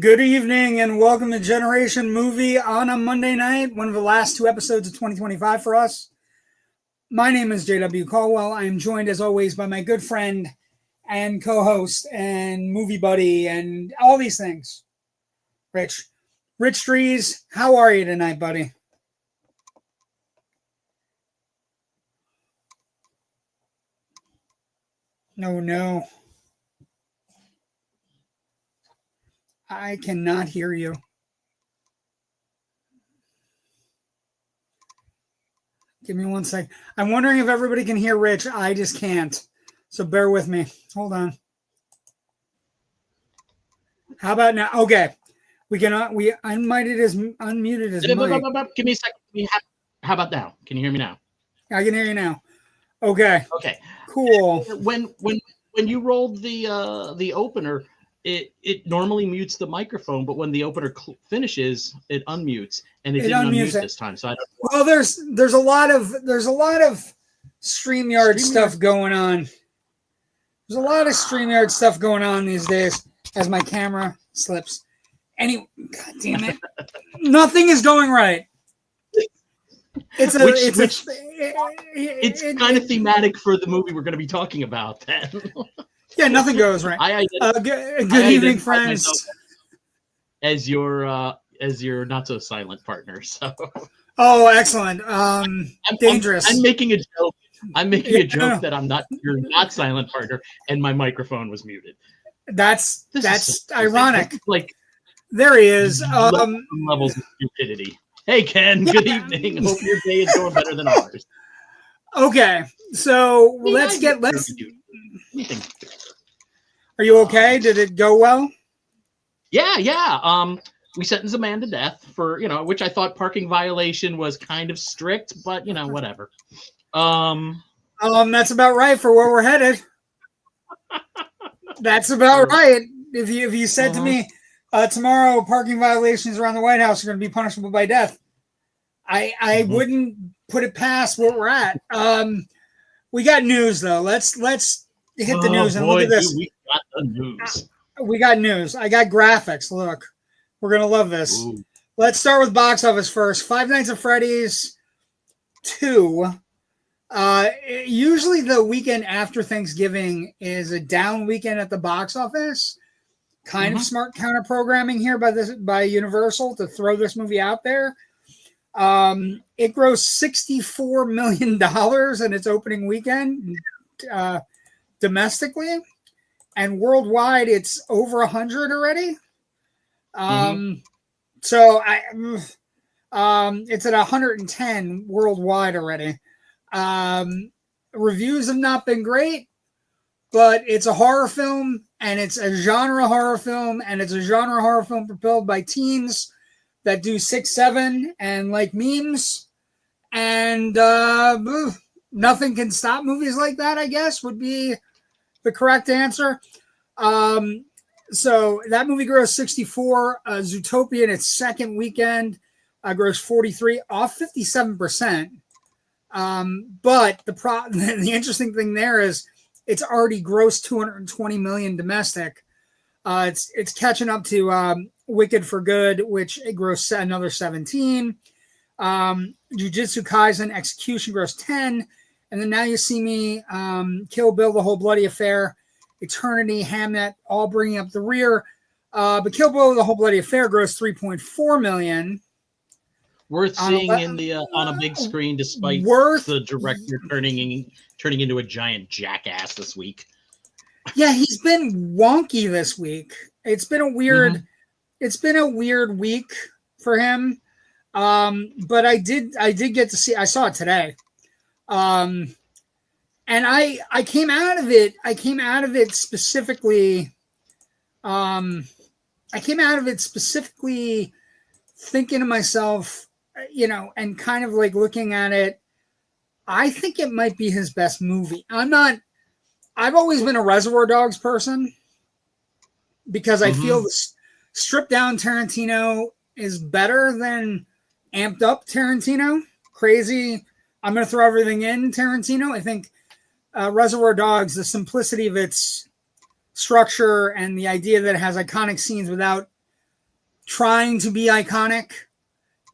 Good evening and welcome to Generation Movie on a Monday night, one of the last two episodes of 2025 for us. My name is J.W. Colwell. I am joined as always by my good friend and co-host and movie buddy and all these things, Rich. Rich Drees, how are you tonight, buddy? No. I cannot hear you. Give me 1 sec. I'm wondering if everybody can hear Rich. I just can't. So bear with me. Hold on. How about now? Okay. We unmuted his mic. Give me a second. How about now? Can you hear me now? I can hear you now. Okay. Okay. Cool. When you rolled the opener, it normally mutes the microphone, but when the opener finishes, it unmutes, and it didn't unmute this time. So I don't. Well, there's a lot of StreamYard stuff going on. There's a lot of StreamYard stuff going on these days as my camera slips. Anyway, God damn it. Nothing is going right. It's kind of thematic for the movie we're going to be talking about then. Yeah, nothing goes right. Good evening, friends. As your not so silent partner. So. Oh, excellent. Dangerous. I'm making a joke. I'm making a joke that I'm not your not silent partner, and my microphone was muted. That's ironic. Like there he is. Levels of stupidity. Hey Ken, good evening. Hope your day is going better than ours. Okay, so Are you okay? Did it go well? Yeah. We sentenced a man to death for, which I thought parking violation was kind of strict, but whatever. That's about right for where we're headed. That's about right. If you said to me, tomorrow parking violations around the White House are going to be punishable by death, I wouldn't put it past where we're at. We got news though. Let's hit the news and look at this. We got the news. We got news. I got graphics. Look, we're gonna love this. Ooh. Let's start with box office first. Five Nights at Freddy's 2. Usually the weekend after Thanksgiving is a down weekend at the box office. Kind of smart counter programming here by Universal to throw this movie out there. It grossed $64 million in its opening weekend domestically, and worldwide it's over 100 already. So it's at 110 worldwide already. Reviews have not been great, but it's a horror film, and it's a genre horror film, and it's a genre horror film propelled by teens that do 6'7" and like memes, and nothing can stop movies like that, I guess, would be the correct answer. So that movie grossed 64. Zootopia in its second weekend grossed 43, off 57%. But the interesting thing there is it's already grossed 220 million domestic. It's catching up to Wicked for Good, which it grossed another 17. Jujutsu Kaisen Execution grossed 10. And then Now You See Me, Kill Bill, The Whole Bloody Affair, Eternity, Hamnet, all bringing up the rear. But Kill Bill, The Whole Bloody Affair grossed 3.4 million. Worth seeing on a big screen, despite the director turning into a giant jackass this week. Yeah, he's been wonky this week. It's been a weird, It's been a weird week for him. But I did get to see. I saw it today, and I came out of it. I came out of it specifically. Thinking to myself, and kind of like looking at it. I think it might be his best movie. I've always been a Reservoir Dogs person because I feel the stripped down Tarantino is better than amped up Tarantino. Crazy, I'm going to throw everything in Tarantino. I think Reservoir Dogs, the simplicity of its structure and the idea that it has iconic scenes without trying to be iconic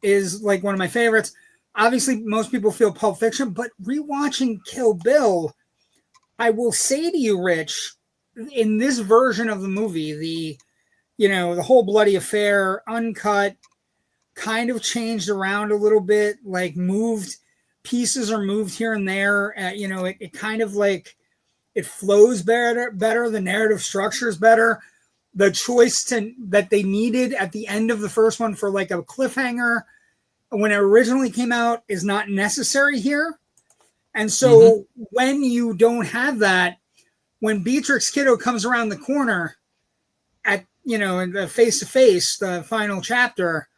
is like one of my favorites. Obviously, most people feel Pulp Fiction, but rewatching Kill Bill, I will say to you, Rich, in this version of the movie, the whole bloody affair, uncut, kind of changed around a little bit, like pieces are moved here and there. It kind of like, it flows better, the narrative structure is better. The choice that they needed at the end of the first one for like a cliffhanger when it originally came out is not necessary here. And so when you don't have that, when Beatrix Kiddo comes around the corner at, in the face-to-face, the final chapter,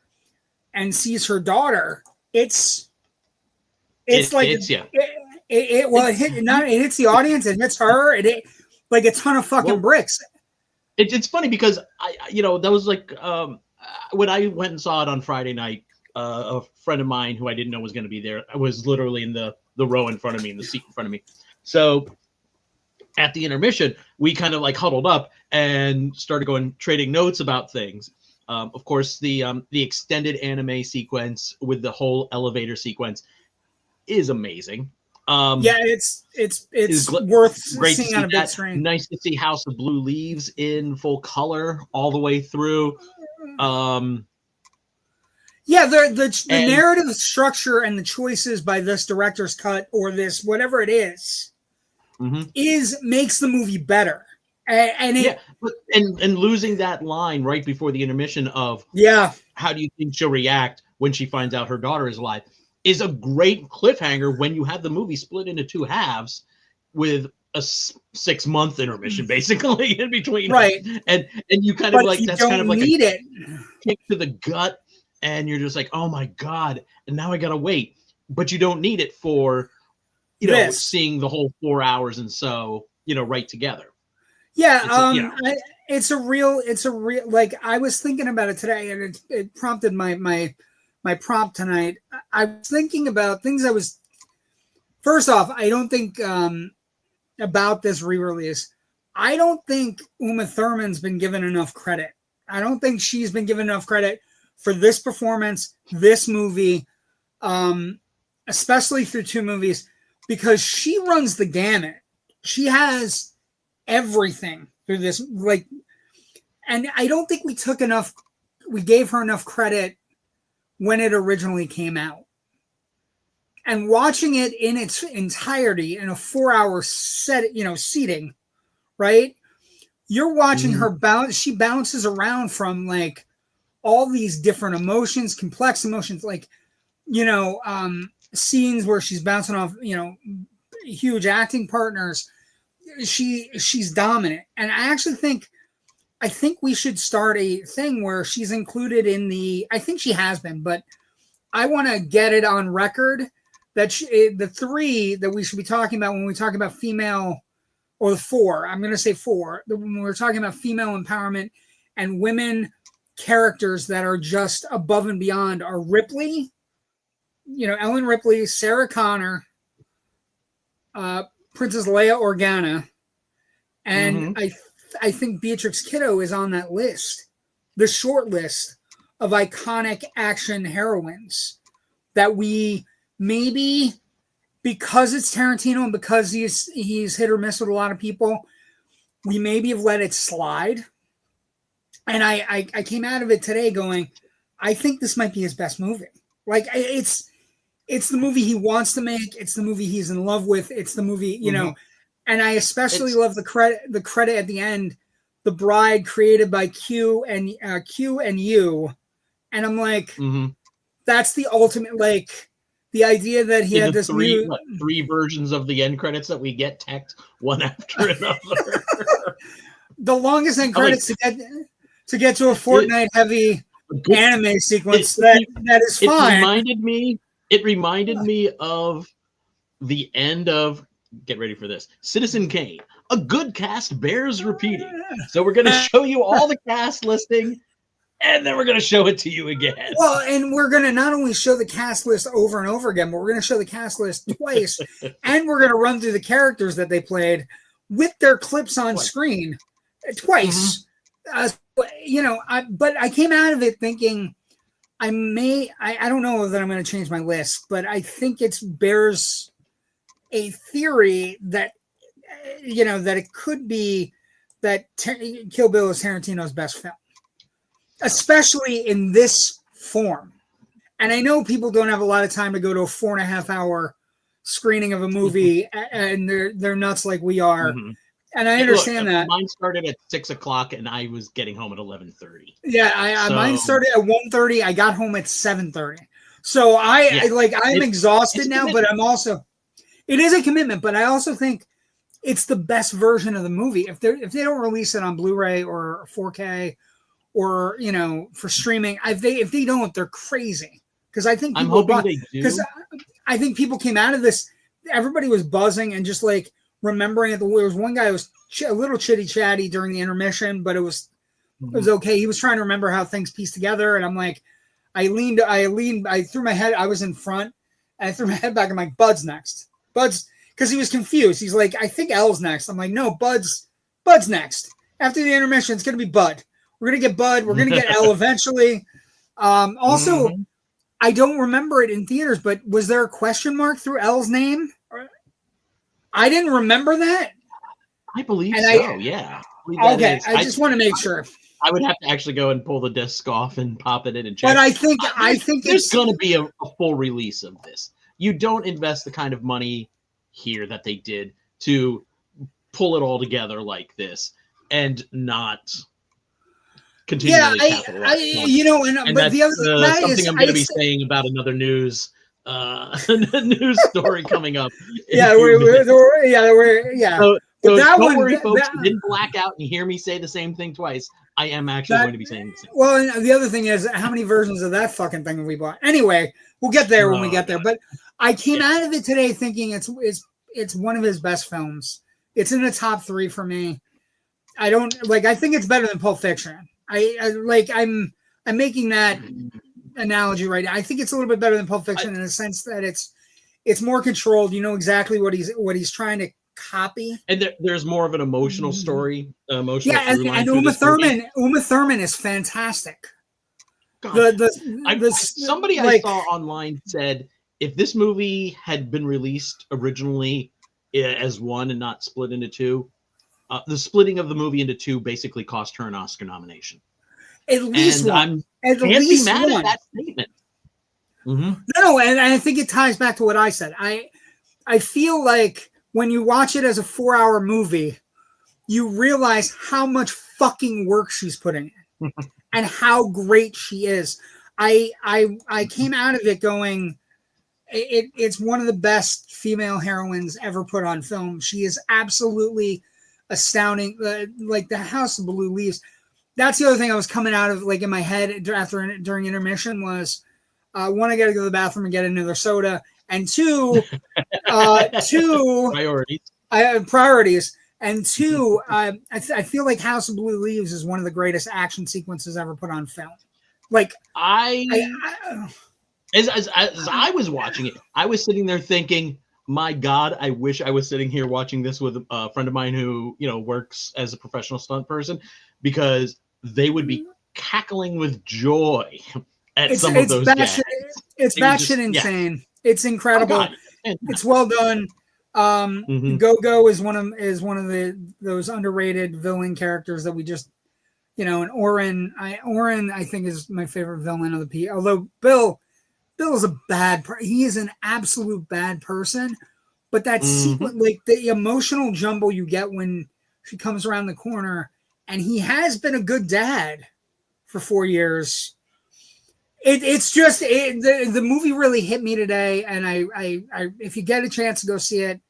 and sees her daughter, it hits the audience, it hits her, it like a ton of fucking bricks. It's funny because that was like when I went and saw it on Friday night, a friend of mine who I didn't know was going to be there, I was literally in the row in front of me, in the seat in front of me. So at the intermission, we kind of like huddled up and started trading notes about things. Of course, the extended anime sequence with the whole elevator sequence is amazing. It's worth great seeing to see on a big screen. Nice to see House of Blue Leaves in full color all the way through. The narrative structure and the choices by this director's cut or this whatever it is makes the movie better. And losing that line right before the intermission of how do you think she'll react when she finds out her daughter is alive is a great cliffhanger when you have the movie split into two halves with a 6-month intermission basically in between, right? And you kind of like that's kind of like a kick to the gut, and you're just like, oh my god, and now I gotta wait. But you don't need it for seeing the whole 4 hours and so right together. It's a real like I was thinking about it today, and it prompted my prompt tonight. I was thinking about things first off, I don't think about this re-release. I don't think Uma Thurman's been given enough credit. I don't think she's been given enough credit for this performance, this movie, especially through 2 movies, because she runs the gamut. She has everything through this, and I don't think we gave her enough credit when it originally came out. And watching it in its entirety in a 4-hour seating, right? You're watching her bounce. She bounces around from like all these different emotions, complex emotions, scenes where she's bouncing off, huge acting partners. She's dominant. And I think we should start a thing where she's included in I think she has been, but I want to get it on record that the 3 that we should be talking about when we talk about female, or the 4, I'm going to say 4, when we're talking about female empowerment and women characters that are just above and beyond, are Ripley, Ellen Ripley, Sarah Connor, Princess Leia Organa, and I think Beatrix Kiddo is on that list, the short list of iconic action heroines that we maybe, because it's Tarantino and because he's hit or miss with a lot of people, we maybe have let it slide. And I came out of it today going, I think this might be his best movie. Like it's the movie he wants to make. It's the movie he's in love with. It's the movie, and I especially love the credit at the end, The Bride, created by Q and U. And I'm like, that's the ultimate, like, the idea that he had this 3 versions of the end credits that we get tacked one after another. The longest end credits to get to a Fortnite heavy anime sequence that is fine. It reminded me of the end of, get ready for this, Citizen Kane. A good cast bears repeating. So we're going to show you all the cast listing, and then we're going to show it to you again. Well, and we're going to not only show the cast list over and over again, but we're going to show the cast list twice, and we're going to run through the characters that they played with their clips on screen twice. but I came out of it thinking I don't know that I'm going to change my list, but I think it bears a theory that, that it could be that Kill Bill is Tarantino's best film, especially in this form. And I know people don't have a lot of time to go to a 4.5-hour screening of a movie and they're nuts like we are. Mm-hmm. And I understand that. Mine started at 6:00 and I was getting home at 11:30. Yeah, mine started at 1:30. I got home at 7:30. So I'm exhausted now, but I'm also, it is a commitment, but I also think it's the best version of the movie. If they don't release it on Blu-ray or 4K or, for streaming, if they don't, they're crazy. Because I think people, because I think people came out of this, everybody was buzzing and just like remembering it. There was one guy who was a little chitty chatty during the intermission, but it was okay. He was trying to remember how things pieced together, and I'm like, I threw my head. I was in front, and I threw my head back. I'm like, Bud's next. Bud's, because he was confused. He's like, I think L's next. I'm like, no, Bud's next. After the intermission, it's gonna be Bud. We're gonna get Bud. We're gonna get L eventually. Also, I don't remember it in theaters, but was there a question mark through L's name? I didn't remember that. I believe so. Yeah. Okay, I just want to make sure. I would have to actually go and pull the disc off and pop it in and check. But I think there's going to be a full release of this. You don't invest the kind of money here that they did to pull it all together like this and not continually capitalize. But the other thing something I'm going to be saying about another news story coming up. We're. So don't worry, folks. You didn't black out and hear me say the same thing twice. I am actually going to be saying the same. Well, and the other thing is, how many versions of that fucking thing have we bought? Anyway, we'll get there when we get there. But I came out of it today thinking it's one of his best films. It's in the top 3 for me. I think it's better than Pulp Fiction. I'm making that analogy right now. I think it's a little bit better than Pulp Fiction in the sense that it's more controlled. You know exactly what he's trying to copy, and there's more of an emotional story. And Uma Thurman is fantastic. Somebody I saw online said if this movie had been released originally as one and not split into two, the splitting of the movie into two basically cost her an Oscar nomination. At least one. Can't be mad at that statement. No, and I think it ties back to what I said. I feel like when you watch it as a 4-hour movie, you realize how much fucking work she's putting in and how great she is. I came out of it going, it's one of the best female heroines ever put on film. She is absolutely astounding. Like the House of Blue Leaves. That's the other thing I was coming out of, like in my head during intermission was, one, I got to go to the bathroom and get another soda, and two, priorities, and two, I feel like House of Blue Leaves is one of the greatest action sequences ever put on film. Like as I was watching it, I was sitting there thinking, my God, I wish I was sitting here watching this with a friend of mine who works as a professional stunt person, because they would be cackling with joy at some of those gags. It's batshit insane. Yeah. It's incredible. It's well done. Go-Go is one of those underrated villain characters that we just, and Oren I think is my favorite villain of the piece. Although Bill is a he is an absolute bad person, but that sequence, like the emotional jumble you get when she comes around the corner, and he has been a good dad for 4 years. It's just the movie really hit me today, and I if you get a chance to go see it,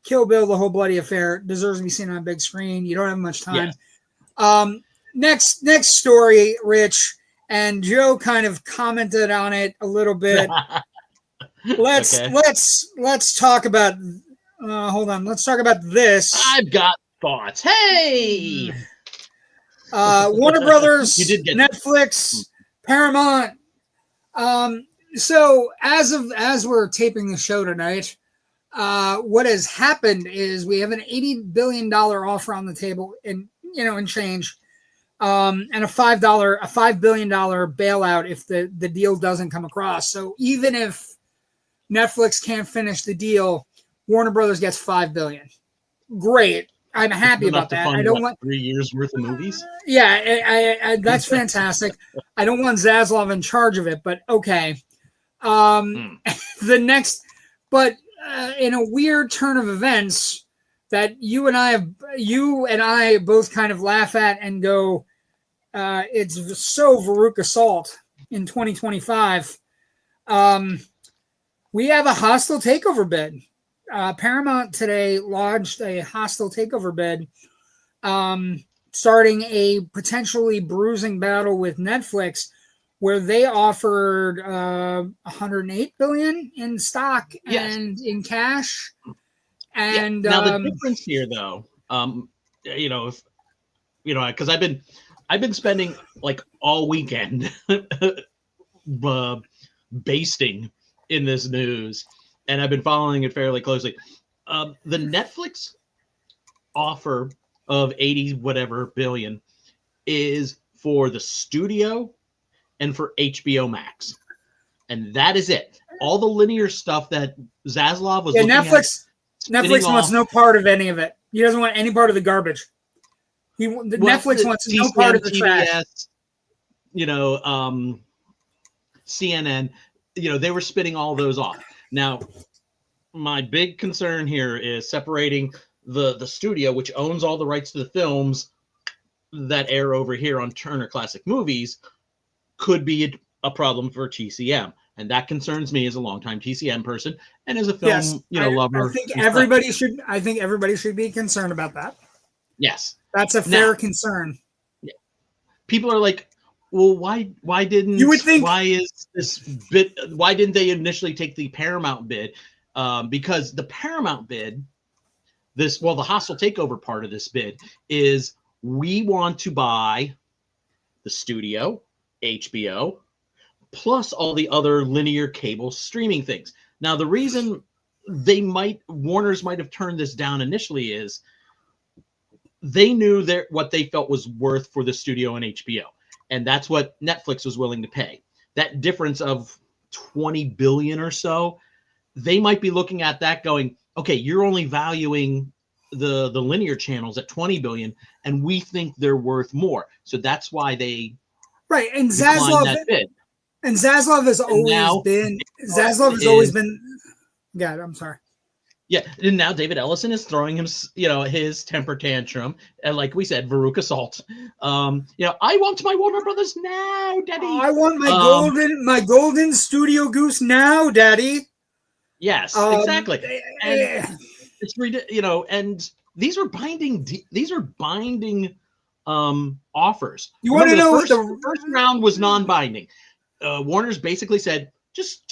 Kill Bill, the whole bloody affair, deserves to be seen on a big screen. You don't have much time. Yeah. Next story, Rich, and Joe kind of commented on it a little bit. Let's talk about. Hold on. Let's talk about this. I've got thoughts. Hey. Warner Brothers, Netflix, Paramount. So as we're taping the show tonight, what has happened is we have an $80 billion offer on the table in change. and a $5 billion bailout if the deal doesn't come across. So even if Netflix can't finish the deal, Warner Brothers gets $5 billion. Great. I'm happy about that. Fund, I don't want 3 years worth of movies. Yeah, I that's fantastic. I don't want Zaslav in charge of it, but okay. The next, but in a weird turn of events that you and I both kind of laugh at and go, it's so Veruca Salt in 2025. We have a hostile takeover bid. Paramount today launched a hostile takeover bid, starting a potentially bruising battle with Netflix, where they offered $108 billion in stock and in cash. And now the difference here, though, because I've been spending like all weekend basting in this news, and I've been following it fairly closely. The Netflix offer of 80 whatever billion is for the studio and for HBO Max, and that is it. All the linear stuff that Zaslav was looking Netflix wants off, no part of any of it. He doesn't want any part of the garbage. Netflix wants no part of the trash. CNN, they were spinning all those off. Now, my big concern here is separating the studio, which owns all the rights to the films that air over here on Turner Classic Movies, could be a problem for TCM. And that concerns me as a longtime TCM person and as a film, lover. I think everybody should be concerned about that. Yes. That's a fair concern. Yeah. People are like, well, why didn't they initially take the Paramount bid? Because the Paramount bid, the hostile takeover part of this bid is we want to buy the studio, HBO, plus all the other linear cable streaming things. Now, the reason Warner's might have turned this down initially is they knew what they felt was worth for the studio and HBO. And that's what Netflix was willing to pay. That difference of $20 billion or so, they might be looking at that going, okay, you're only valuing the linear channels at $20 billion, and we think they're worth more. So that's why they and Zaslav that bid. And Zaslav has always been. God, I'm sorry. Yeah, and now David Ellison is throwing him, his temper tantrum, and like we said, Veruca Salt. I want my Warner Brothers now, Daddy. I want my golden studio goose now, Daddy. Yes, exactly. And it's and these are binding. Offers. You want to know the first round was non-binding. Warner's basically said, just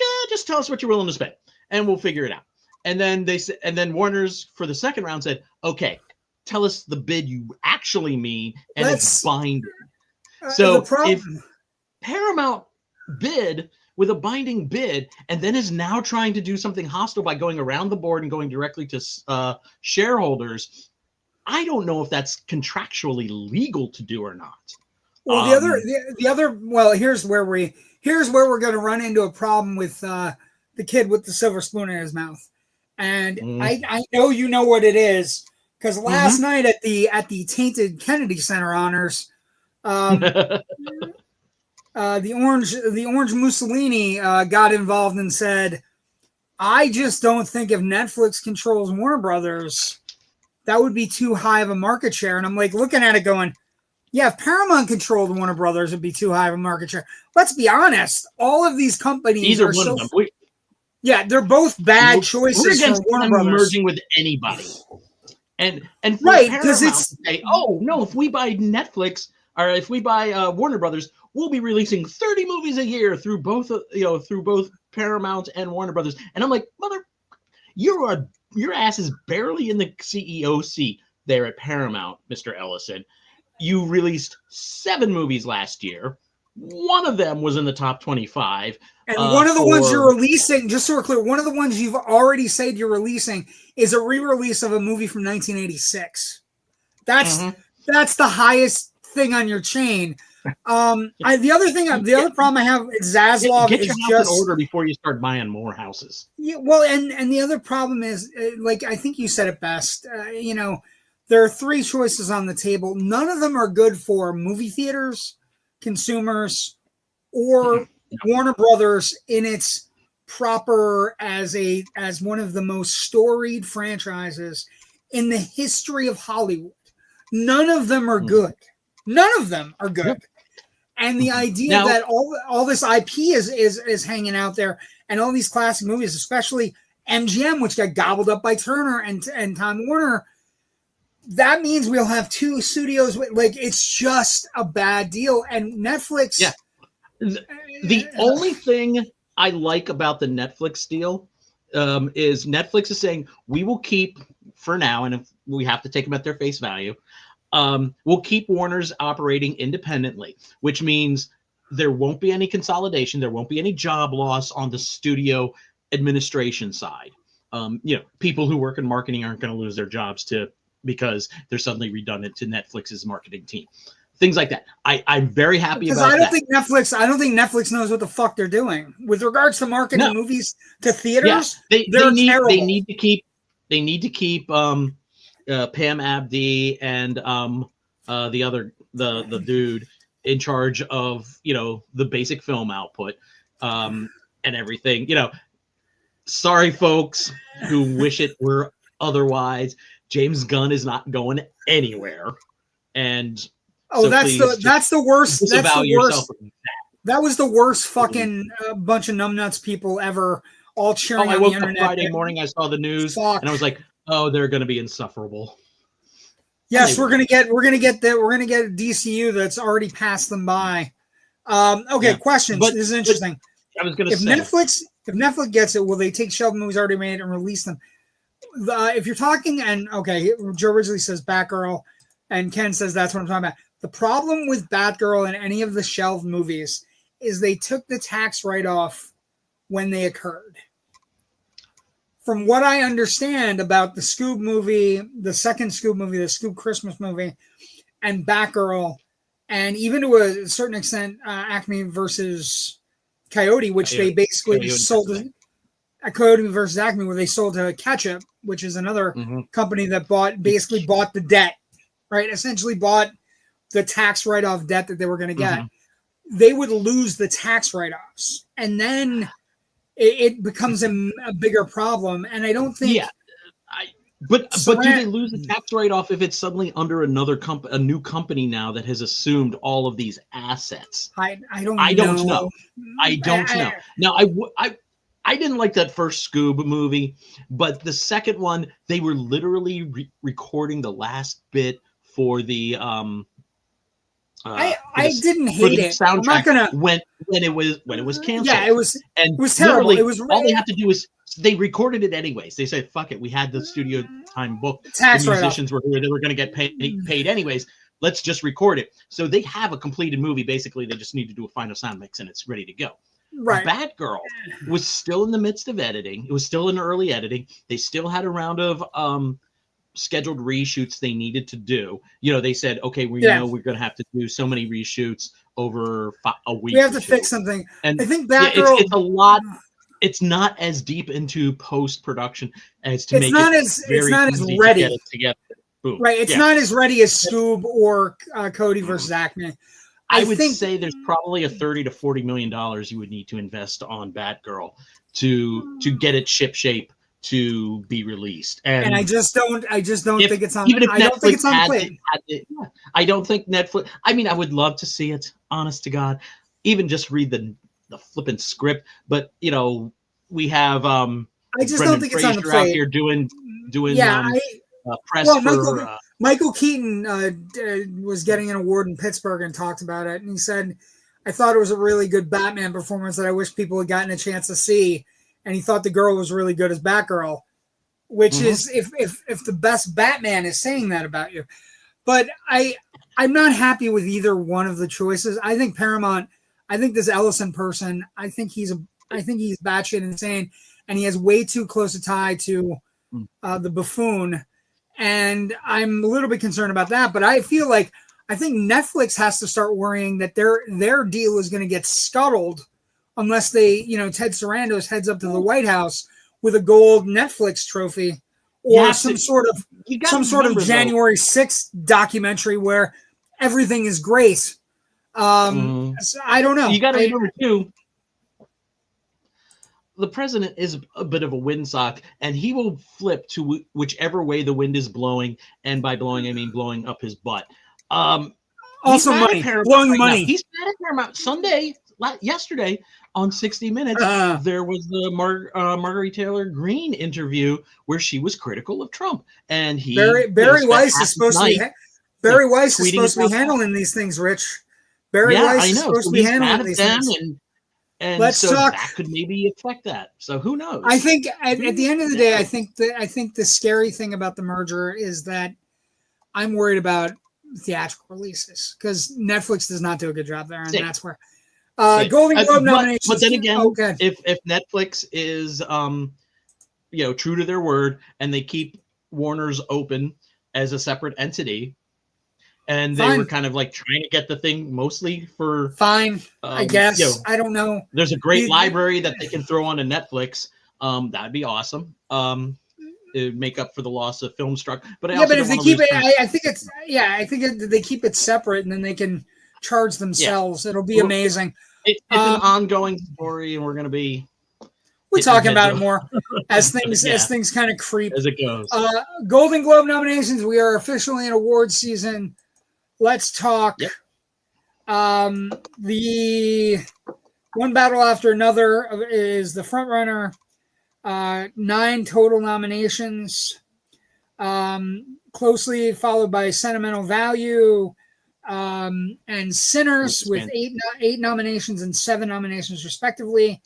tell us what you're willing to spend, and we'll figure it out. And then Warner's for the second round said, okay, tell us the bid you actually mean, and it's binding. So if Paramount bid with a binding bid, and then is now trying to do something hostile by going around the board and going directly to shareholders, I don't know if that's contractually legal to do or not. Well, here's where we're going to run into a problem with the kid with the silver spoon in his mouth. And I know you know what it is, because last night at the Tainted Kennedy Center honors, the orange Mussolini got involved and said, I just don't think if Netflix controls Warner Brothers, that would be too high of a market share. And I'm like looking at it going, yeah, if Paramount controlled Warner Brothers, it'd be too high of a market share. Let's be honest. All of these companies they're both bad choices for Warner Brothers. Merging with anybody. And because it's say, oh no, if we buy Netflix or if we buy Warner Brothers, we'll be releasing 30 movies a year through both Paramount and Warner Brothers. And I'm like, mother, your ass is barely in the CEO seat there at Paramount, Mr. Ellison. You released 7 movies last year. One of them was in the top 25. And one of the ones you're releasing, just so we're clear, one of the ones you've already said you're releasing is a re-release of a movie from 1986. That's the highest thing on your chain. The other problem I have is Zaslav get is your house just in order before you start buying more houses. Yeah, well, and the other problem is, like I think you said it best. There are three choices on the table. None of them are good for movie theaters, consumers, or Warner Brothers in its proper as one of the most storied franchises in the history of Hollywood. None of them are good. None of them are good. And the idea that all this IP is hanging out there, and all these classic movies, especially MGM, which got gobbled up by Turner and Time Warner, that means we'll have two studios. Like, it's just a bad deal. And Netflix. Yeah. The only thing I like about the Netflix deal is Netflix is saying we will keep, for now, and if we have to take them at their face value, we'll keep Warner's operating independently, which means there won't be any consolidation. There won't be any job loss on the studio administration side. People who work in marketing aren't going to lose their jobs because they're suddenly redundant to Netflix's marketing team. Things like that. I'm very happy about that. Because I don't think Netflix knows what the fuck they're doing with regards to marketing movies to theaters. Yeah, they're terrible. They need to keep Pam Abdi and the dude in charge of the basic film output and everything. Sorry folks who wish it were otherwise. James Gunn is not going anywhere, and that's the worst. That's the worst. That was the worst fucking bunch of numbnuts people ever, all cheering on the internet. I woke up Friday morning, I saw the news, and I was like, "Oh, they're going to be insufferable." Yes, we're gonna get a DCU that's already passed them by. Questions. This is interesting. I was gonna say, if Netflix gets it, will they take shelf movies already made and release them? If you're talking, Joe originally says Batgirl, and Ken says that's what I'm talking about. The problem with Batgirl and any of the shelved movies is they took the tax write-off when they occurred. From what I understand about the Scoob movie, the second Scoob movie, the Scoob Christmas movie, and Batgirl, and even to a certain extent, Acme versus Coyote, which they basically sold to Coyote versus Acme, where they sold to Ketchup, which is another company that bought the debt, right? Essentially bought the tax write-off debt that they were going to get. They would lose the tax write-offs, and then it becomes a bigger problem. And I don't think. Yeah, but do they lose the tax write-off if it's suddenly under a new company now that has assumed all of these assets? I don't know. Now, I didn't like that first Scoob movie, but the second one, they were literally recording the last bit for the I didn't hate it. Soundtrack I'm not gonna when it was canceled. Yeah, it was terrible. It was all they have to do is they recorded it anyways. They said, "Fuck it, we had the studio time booked. The musicians were here. They were going to get paid anyways. Let's just record it." So they have a completed movie. Basically, they just need to do a final sound mix, and it's ready to go. Right. Batgirl was still in the midst of editing. It was still in early editing. They still had a round of scheduled reshoots they needed to do. They said, okay, we know we're going to have to do so many reshoots over a week. We have to fix something. And I think Batgirl, it's a lot. It's not as deep into post-production as to make it it's not as ready. To get it together. Boom. Right. It's not as ready as Scoob or Cody versus Acme. I would say there's probably a $30 to $40 million you would need to invest on Batgirl to get it shipshape to be released. And I just don't think it's on. Even if I don't think it's on plate. I don't think Netflix. I mean, I would love to see it. Honest to God, even just read the flipping script. But we have I just Brendan don't think Fraser it's on the plate. Out here doing press for. Michael Keaton was getting an award in Pittsburgh and talked about it, and he said, "I thought it was a really good Batman performance that I wish people had gotten a chance to see." And he thought the girl was really good as Batgirl, which is if the best Batman is saying that about you. But I'm not happy with either one of the choices. I think Paramount. I think this Ellison person. I think he's batshit insane, and he has way too close a tie to the buffoon. And I'm a little bit concerned about that. But I feel like I think Netflix has to start worrying that their deal is going to get scuttled unless they, Ted Sarandos heads up to the White House with a gold Netflix trophy or some sort of January 6th documentary where everything is great. So I don't know. You got to remember too, the president is a bit of a windsock, and he will flip to whichever way the wind is blowing, and by blowing I mean blowing up his butt. Also money, blowing money. He's mad at Paramount. Yesterday on 60 Minutes, there was the Marguerite Taylor Greene interview where she was critical of Trump, and Barry Weiss is supposed to be handling these things, Rich. Barry Weiss is supposed to be handling these things. And let's talk. That could maybe affect that. So who knows? I think at the end of the day, I think the scary thing about the merger is that I'm worried about theatrical releases because Netflix does not do a good job there, and that's where Golden Globe nominations. But then again, if Netflix is true to their word and they keep Warner's open as a separate entity, and they were kind of like trying to get the thing mostly for I guess I don't know. There's a great library that they can throw onto Netflix. That'd be awesome. It would make up for the loss of Filmstruck. But if they keep it, I think they keep it separate, and then they can charge themselves. It'll be amazing. It's an ongoing story, and we're going to be. We're talking about it more as things kind of creep as it goes. Golden Globe nominations. We are officially in award season. Let's talk. Yep. The One Battle After Another is the front runner. 9 total nominations. Closely followed by Sentimental Value and Sinners with 8 nominations and 7 nominations respectively.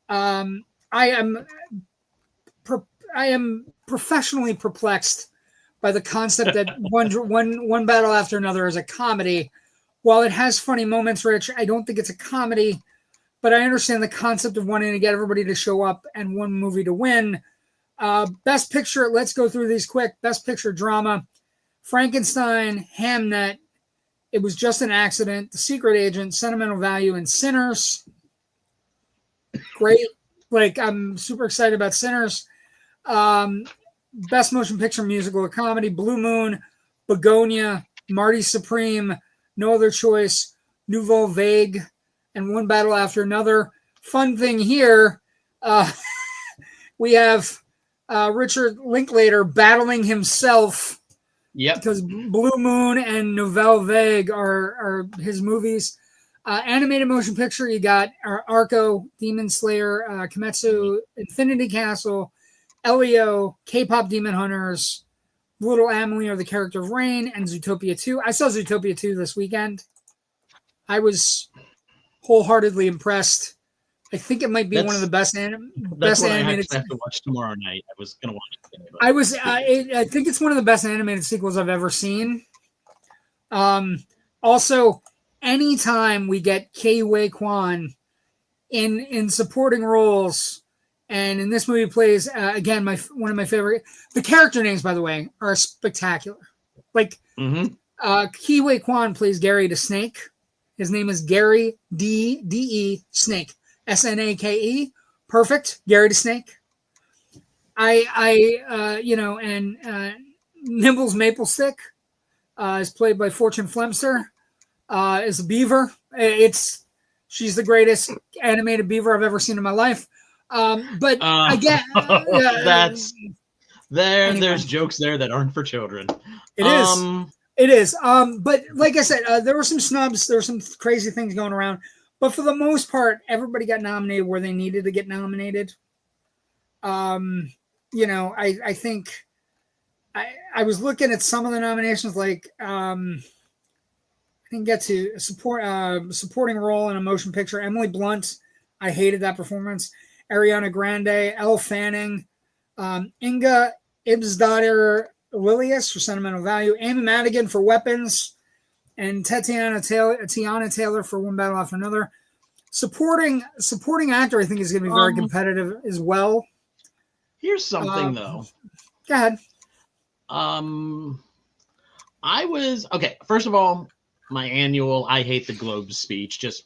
I am professionally perplexed by the concept that one Battle After Another is a comedy. While it has funny moments, Rich, I don't think it's a comedy, but I understand the concept of wanting to get everybody to show up and one movie to win. Best Picture, let's go through these quick. Best Picture Drama, Frankenstein, Hamnet, It Was Just an Accident, The Secret Agent, Sentimental Value, and Sinners. Great. I'm super excited about Sinners. Best Motion Picture Musical or Comedy, Blue Moon, Begonia, Marty Supreme, No Other Choice, Nouveau Vague, and One Battle After Another. Fun thing here, we have Richard Linklater battling himself. Yep. Because Blue Moon and Nouvelle Vague are his movies. Animated motion picture, you got Arco, Demon Slayer, Kimetsu, Infinity Castle, Elio, K-pop Demon Hunters, Little Amelie or the Character of Rain, and Zootopia 2. I saw Zootopia 2 this weekend. I was wholeheartedly impressed. I think it might be one of the best animated. I have to watch tomorrow night. I was going to watch it today. I think it's one of the best animated sequels I've ever seen. Also, anytime we get Ke Kwan in supporting roles, and in this movie plays again one of my favorite. The character names, by the way, are spectacular. Ke Kwan plays Gary the Snake. His name is Gary D.E. Snake. Snake. Perfect. Gary the Snake. Nibbles Maple Stick is played by Fortune Flemster. Is a beaver. She's the greatest animated beaver I've ever seen in my life. Again, there's jokes there that aren't for children. It is. But like I said, there were some snubs. There were some crazy things going around. But for the most part, everybody got nominated where they needed to get nominated. I think I was looking at some of the nominations, I didn't get to supporting role in a motion picture. Emily Blunt, I hated that performance. Ariana Grande, Elle Fanning, Inga Ibsdottir Lilius for Sentimental Value, Amy Madigan for Weapons, and Tiana Taylor for One Battle After Another. Supporting actor, I think, is going to be very competitive as well. Here's something, though. Go ahead. I was okay. First of all, my annual "I hate the Globes" speech. Just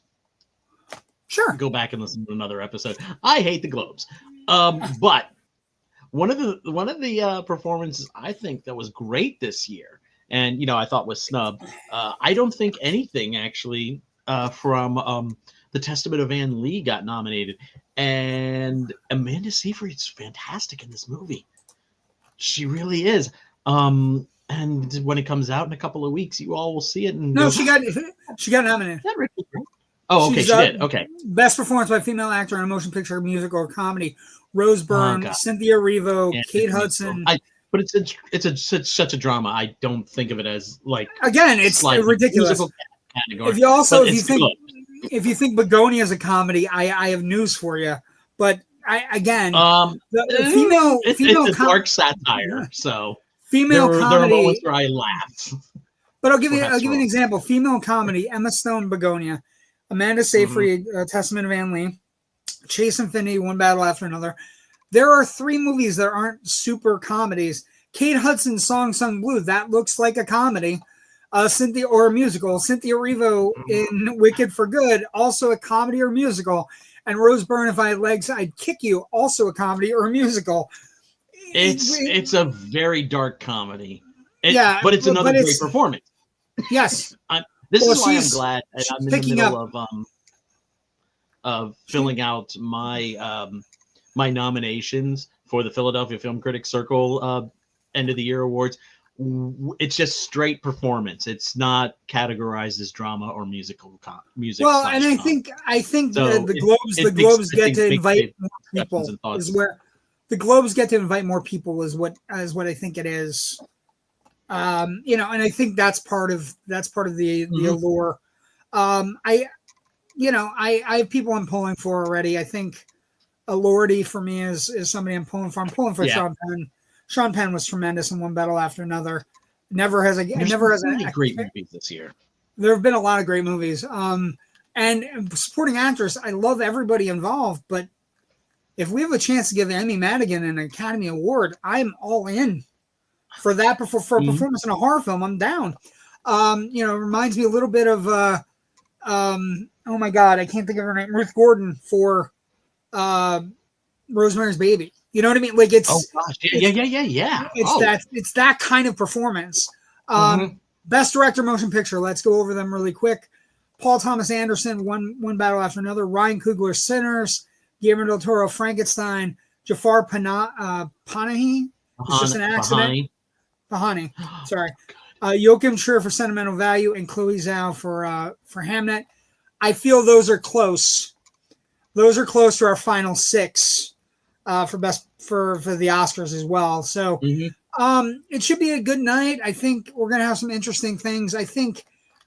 Sure. go back and listen to another episode. I hate the Globes. But one of the performances I think that was great this year, and I thought was snubbed. I don't think anything actually from The Testament of Anne Lee got nominated, and Amanda Seyfried's fantastic in this movie. She really is. And when it comes out in a couple of weeks, you all will see it. And No, go, she got nominated. Oh, okay, She's, she did. Okay. Best performance by female actor in a motion picture, musical, or comedy. Rose Byrne, Cynthia Erivo, Kate Hudson. But it's such a drama. I don't think of it as like again. It's ridiculous. Category. If you think Begonia is a comedy, I have news for you. But it's a dark satire. So female comedy. There are moments where I laugh. But I'll give you an example. Female comedy: Emma Stone, Begonia, Amanda Seyfried, Testament of Anne Lee, Chase Infinity, One Battle After Another. There are 3 movies that aren't super comedies. Kate Hudson's Song Sung Blue, that looks like a comedy. Or a musical. Cynthia Erivo in Wicked for Good, also a comedy or musical. And Rose Byrne, If I Had Legs, I'd Kick You, also a comedy or a musical. It's a very dark comedy. But it's great performance. Yes. This is why I'm glad I'm in the middle of filling out my my nominations for the Philadelphia Film Critics Circle end of the year awards. It's just straight performance. It's not categorized as drama or music. Well, and I think so the Globes get to invite more people. Is where the Globes get to invite more people is what I think it is. And I think that's part of the allure. I have people I'm pulling for already. I think Eliiott for me is somebody I'm pulling for. I'm pulling for Sean Penn. Sean Penn was tremendous in One Battle After Another. Never has a great movies this year. There have been a lot of great movies. And supporting actress, I love everybody involved, but if we have a chance to give Emmy Madigan an Academy Award, I'm all in for that. For a performance in a horror film, I'm down. It reminds me a little bit of oh my God, I can't think of her name, Ruth Gordon for Rosemary's Baby. You know what I mean? Like it's yeah. It's that kind of performance. Best director, motion picture. Let's go over them really quick. Paul Thomas Anderson, One Battle After Another. Ryan Coogler, Sinners. Guillermo del Toro, Frankenstein. Jafar Panahi. It's just an accident. Pahani. Sorry. Joachim Trier for Sentimental Value and Chloe Zhao for Hamnet. I feel those are close. Those are close to our final 6 for the Oscars as well. So it should be a good night. I think we're going to have some interesting things. I think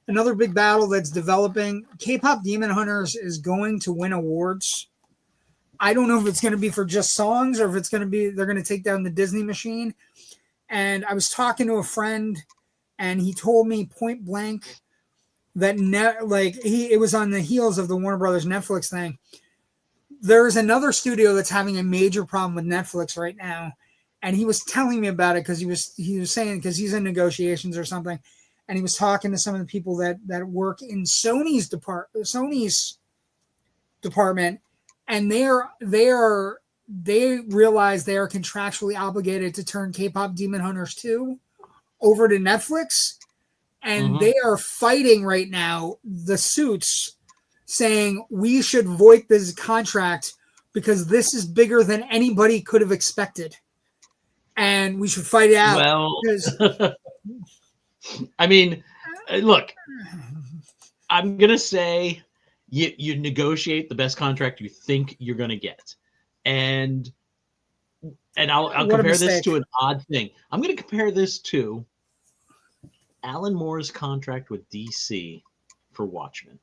another big battle that's developing, K-pop Demon Hunters is going to win awards. I don't know if it's going to be for just songs or if it's going to be they're going to take down the Disney machine. And I was talking to a friend, and he told me point blank that it was on the heels of the Warner Brothers Netflix thing. There's another studio that's having a major problem with Netflix right now, and he was telling me about it because he was saying because he's in negotiations or something, and he was talking to some of the people that work in Sony's department, and they realize they are contractually obligated to turn K-pop Demon Hunters 2 over to Netflix, and they are fighting right now the suits, saying we should void this contract because this is bigger than anybody could have expected, and we should fight it out. Well, I mean, look, I'm gonna say you negotiate the best contract you think you're gonna get, and I'll compare this to an odd thing. I'm gonna compare this to Alan Moore's contract with DC for Watchmen.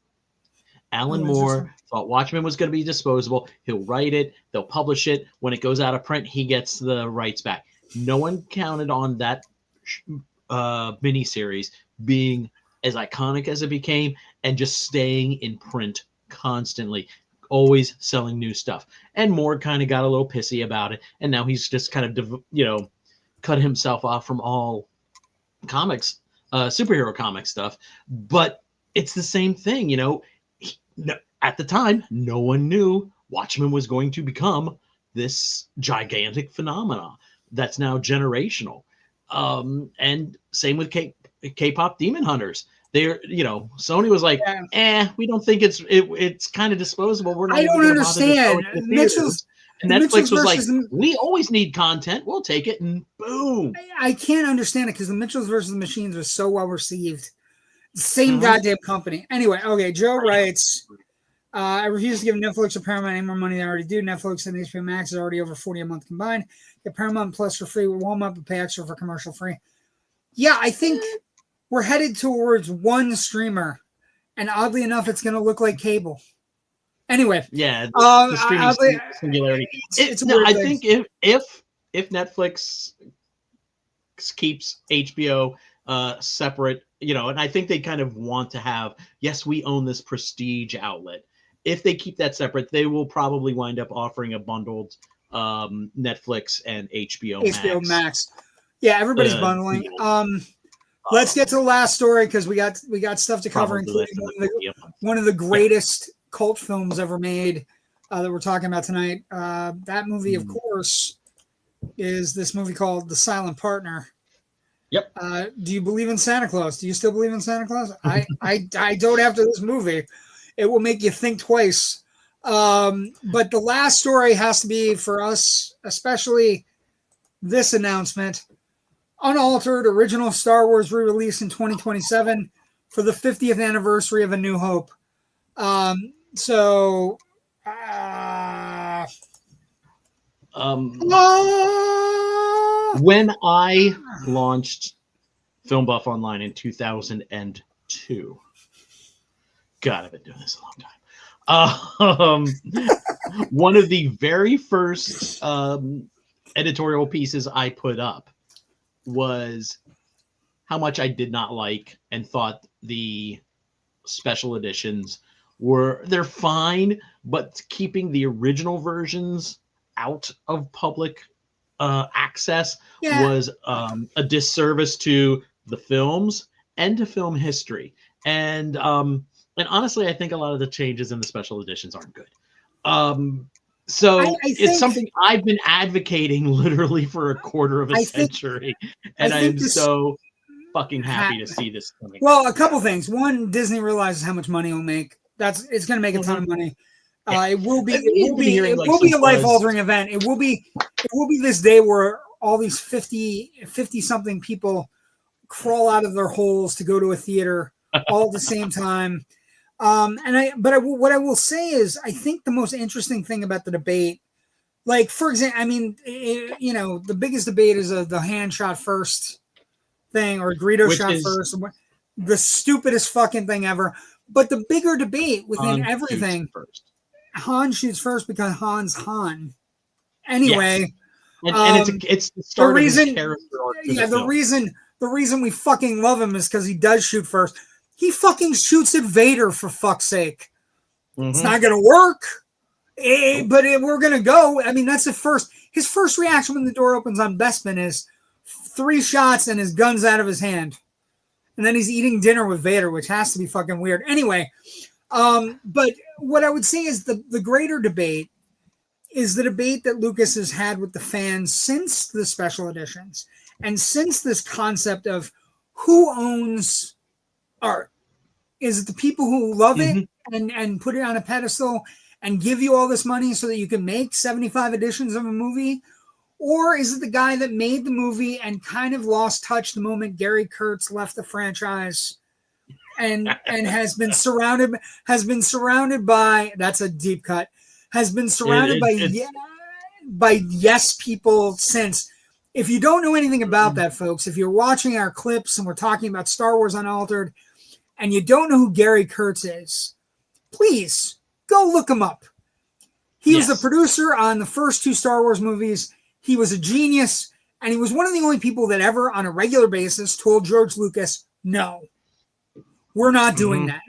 Alan Moore thought Watchmen was going to be disposable. He'll write it. They'll publish it. When it goes out of print, he gets the rights back. No one counted on that miniseries being as iconic as it became and just staying in print constantly, always selling new stuff. And Moore kind of got a little pissy about it. And now he's just kind of, cut himself off from all comics superhero comic stuff, but it's the same thing. At the time, no one knew Watchmen was going to become this gigantic phenomenon that's now generational. And same with K-pop Demon Hunters. They're, Sony was like, we don't think it's kind of disposable. We're not. I don't understand. And Netflix was like, we always need content. We'll take it, and boom. I can't understand it because the Mitchells versus the Machines was so well received. Same goddamn company. Anyway, okay. Joe writes, I refuse to give Netflix or Paramount any more money than I already do. Netflix and HBO Max is already over $40 a month combined. Get Paramount Plus for free with Walmart, but pay extra for commercial free. Yeah, I think we're headed towards one streamer, and oddly enough, it's going to look like cable. Anyway, the streaming singularity. I think if Netflix keeps HBO separate, and I think they kind of want to have, yes, we own this prestige outlet. If they keep that separate, they will probably wind up offering a bundled Netflix and HBO Max. Yeah, everybody's bundling. Let's get to the last story because we got stuff to cover, including one of the greatest cult films ever made that we're talking about tonight. That movie, of course, is this movie called The Silent Partner. Yep. Do you believe in Santa Claus? Do you still believe in Santa Claus? I don't after this movie. It will make you think twice. But the last story has to be for us, especially this announcement. Unaltered original Star Wars re-release in 2027 for the 50th anniversary of A New Hope. When I launched Filmbuff Online in 2002, God, I've been doing this a long time. One of the very first editorial pieces I put up was how much I did not like and thought the special editions they're fine, but keeping the original versions out of public access was a disservice to the films and to film history. And honestly, I think a lot of the changes in the special editions aren't good. So it's something I've been advocating literally for a quarter of a century. And I'm so fucking happy to see this coming. Well, a couple things. One, Disney realizes how much money it'll make. It's going to make a ton of money. It will be a life-altering event. It will be this day where all these 50 something people crawl out of their holes to go to a theater all at the same time. What I will say is, I think the most interesting thing about the debate, like, for example, I mean, the biggest debate is the hand shot first thing, or Greedo shot first, the stupidest fucking thing ever. But the bigger debate within everything, Han shoots first because Han's Han. Anyway, and it's the start of his character arc. The reason we fucking love him is because he does shoot first. He fucking shoots at Vader, for fuck's sake. It's not going to work, but we're going to go. I mean, that's his first reaction when the door opens on Bespin is 3 shots and his gun's out of his hand. And then he's eating dinner with Vader, which has to be fucking weird. Anyway, but what I would say is the greater debate is the debate that Lucas has had with the fans since the special editions and since this concept of who owns art. Is it the people who love it and put it on a pedestal and give you all this money so that you can make 75 editions of a movie? Or is it the guy that made the movie and kind of lost touch the moment Gary Kurtz left the franchise and has been surrounded by, that's a deep cut, has been surrounded by yes people since. If you don't know anything about that, folks, if you're watching our clips and we're talking about Star Wars Unaltered and you don't know who Gary Kurtz is, please go look him up. He was the producer on the first 2 Star Wars movies. He was a genius, and he was one of the only people that ever, on a regular basis, told George Lucas, no, we're not doing that.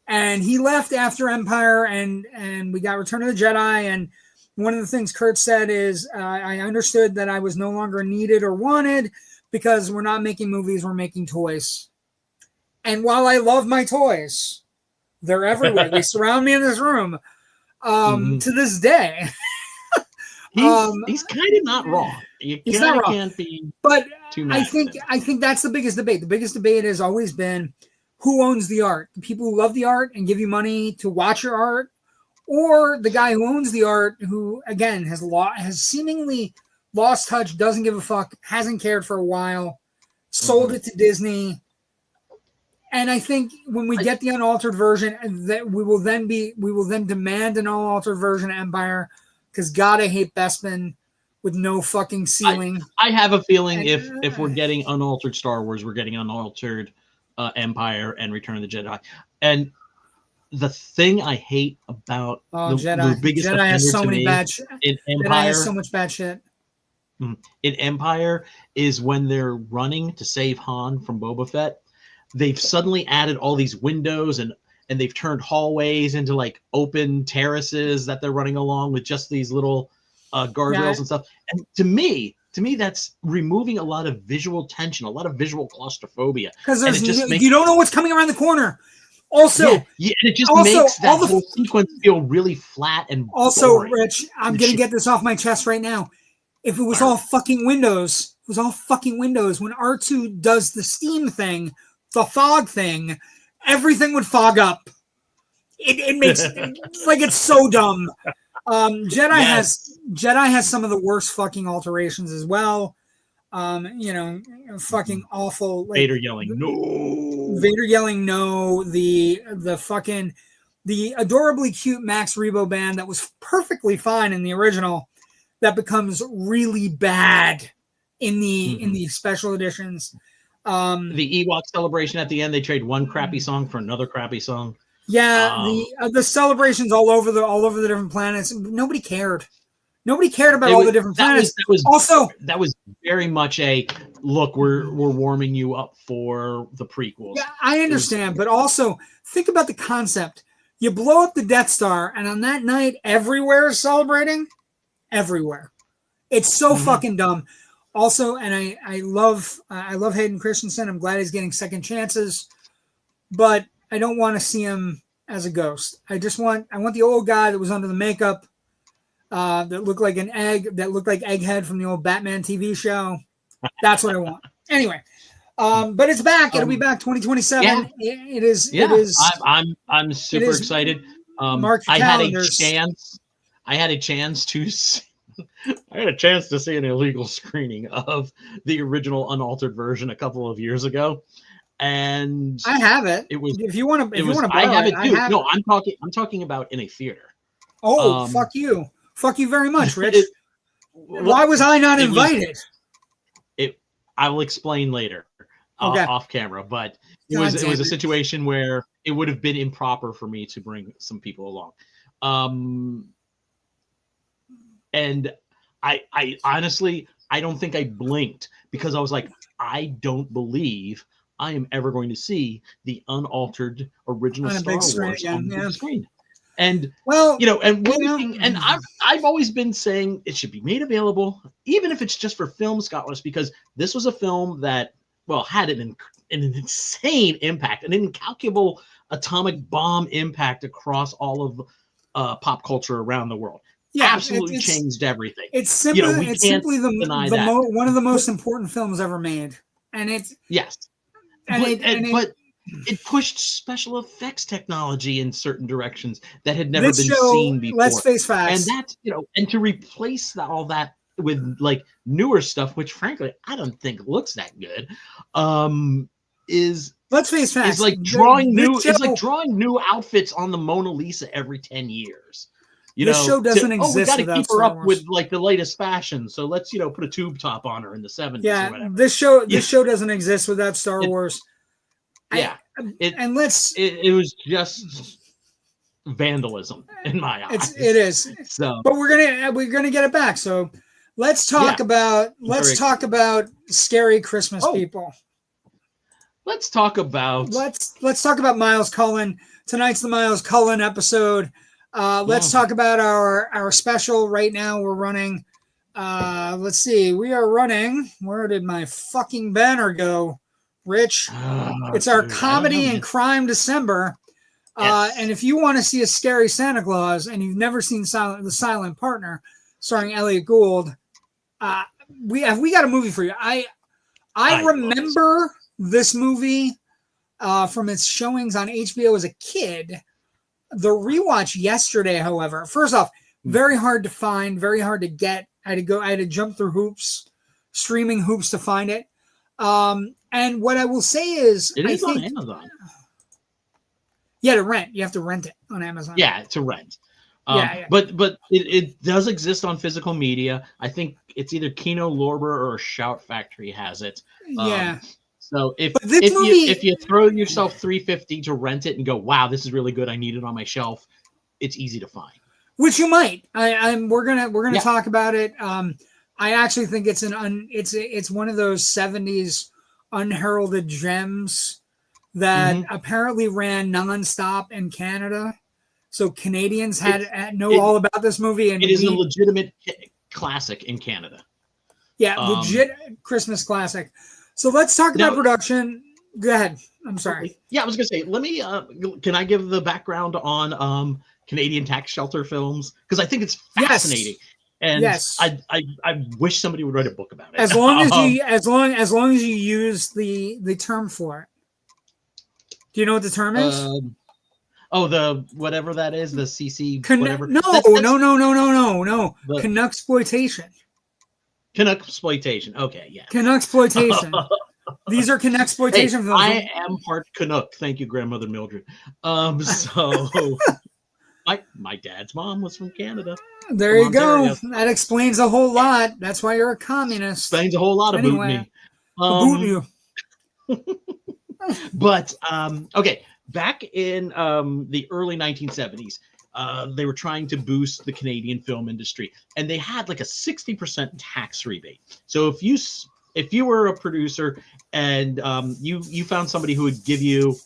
And he left after Empire, and we got Return of the Jedi, one of the things Kurt said is, I understood that I was no longer needed or wanted because we're not making movies, we're making toys. And while I love my toys, they're everywhere. They surround me in this room to this day. He's kind of not wrong. You can't be but too mad. I think that's the biggest debate. The biggest debate has always been who owns the art. The people who love the art and give you money to watch your art, or the guy who owns the art who, again, has seemingly lost touch, doesn't give a fuck, hasn't cared for a while, sold it to Disney. And I think when we get the unaltered version, that we will then demand an unaltered version of Empire, because God, I hate Bespin with no fucking ceiling. I have a feeling if we're getting unaltered Star Wars, we're getting unaltered Empire and Return of the Jedi. And the thing I hate about the biggest Jedi has so many bad shit in Empire, Jedi has so much bad shit. In Empire is when they're running to save Han from Boba Fett. They've suddenly added all these windows and they've turned hallways into like open terraces that they're running along with just these little guardrails and stuff. And to me, that's removing a lot of visual tension, a lot of visual claustrophobia. Because you don't know what's coming around the corner. Also, and it just makes that whole sequence feel really flat and boring. Rich, I'm going to get this off my chest right now. If it was all fucking windows, when R2 does the steam thing, the fog thing, everything would fog up. It makes like it's so dumb. Jedi has some of the worst fucking alterations as well. Fucking awful. Like, Vader yelling no. The adorably cute Max Rebo band that was perfectly fine in the original, that becomes really bad in the special editions. The Ewok celebration at the end, they trade one crappy song for another crappy song. Yeah, the celebrations all over the different planets. Nobody cared. Nobody cared about all the different planets. That was very much a look. We're warming you up for the prequels. Yeah, I understand, but also think about the concept. You blow up the Death Star, and on that night, everywhere is celebrating. Everywhere, it's so fucking dumb. Also, and I love Hayden Christensen. I'm glad he's getting second chances, but I don't want to see him as a ghost. I want the old guy that was under the makeup, that looked like an egg, that looked like Egghead from the old Batman TV show. That's what I want. Anyway, but it's back. It'll be back 2027. Yeah. It is. I'm super excited. I had a chance to see an illegal screening of the original unaltered version a couple of years ago, and I have it. It was if you want to. I have it too. No, I'm talking about in a theater. Oh, fuck you very much, Rich. Why was I not invited? I will explain later, off camera. But it was a situation where it would have been improper for me to bring some people along. And I honestly, I don't think I blinked, because I was like, I don't believe I am ever going to see the unaltered original Star Wars on the screen. And and I've always been saying it should be made available, even if it's just for film scholars, because this was a film that had an insane impact, an incalculable atomic bomb impact across all of pop culture around the world. Yeah, absolutely changed everything. It's simply, one of the most important films ever made, and it's it pushed special effects technology in certain directions that had never been seen before. Let's face facts, and that's and to replace all that with like newer stuff, which frankly I don't think looks that good, is let's face facts, is like drawing new outfits on the Mona Lisa every 10 years. This show doesn't exist. We got to keep her up with like the latest fashion, so let's put a tube top on her in the 70s. Yeah, or whatever. This show doesn't exist without Star Wars. It was just vandalism in my eyes. It is. So, but we're gonna get it back. So let's talk about scary Christmas people. Let's talk about Miles Cullen. Tonight's the Miles Cullen episode. Let's talk about our special right now. We're running. Let's see. We are running. Where did my fucking banner go, Rich? It's our comedy and crime December. Yes. And if you want to see a scary Santa Claus and you've never seen The Silent Partner, starring Eliiott Gould, we got a movie for you. I remember this movie from its showings on HBO as a kid. The rewatch yesterday, however, first off, very hard to find, very hard to get. I had to jump through hoops, streaming hoops to find it. And what I will say is, it is on Amazon. Yeah, to rent. You have to rent it on Amazon. Yeah, to rent. Yeah. But it does exist on physical media. I think it's either Kino Lorber or Shout Factory has it. Yeah. So if you throw yourself $3.50 to rent it and go, wow, this is really good, I need it on my shelf, it's easy to find. Which you might. We're gonna talk about it. I actually think it's it's one of those 70s unheralded gems that apparently ran nonstop in Canada. So Canadians know all about this movie, and it is a legitimate classic in Canada. Yeah, legit Christmas classic. So let's talk about production. Go ahead. I'm sorry. Yeah, I was gonna say, let me. Can I give the background on Canadian tax shelter films? Because I think it's fascinating. Yes. And I wish somebody would write a book about it. As long as you use the term for it. Do you know what the term is? The whatever that is, the CC whatever. No. Canucksploitation. Canucksploitation. Okay, yeah. Canucksploitation. These are Canucksploitation films. I am part Canuck. Thank you, Grandmother Mildred. So my dad's mom was from Canada. There you go. That explains a whole lot. That's why you're a communist. Explains a whole lot about me. About you. But okay, back in the early 1970s, they were trying to boost the Canadian film industry, and they had like a 60% tax rebate. So if you were a producer and you found somebody who would give you,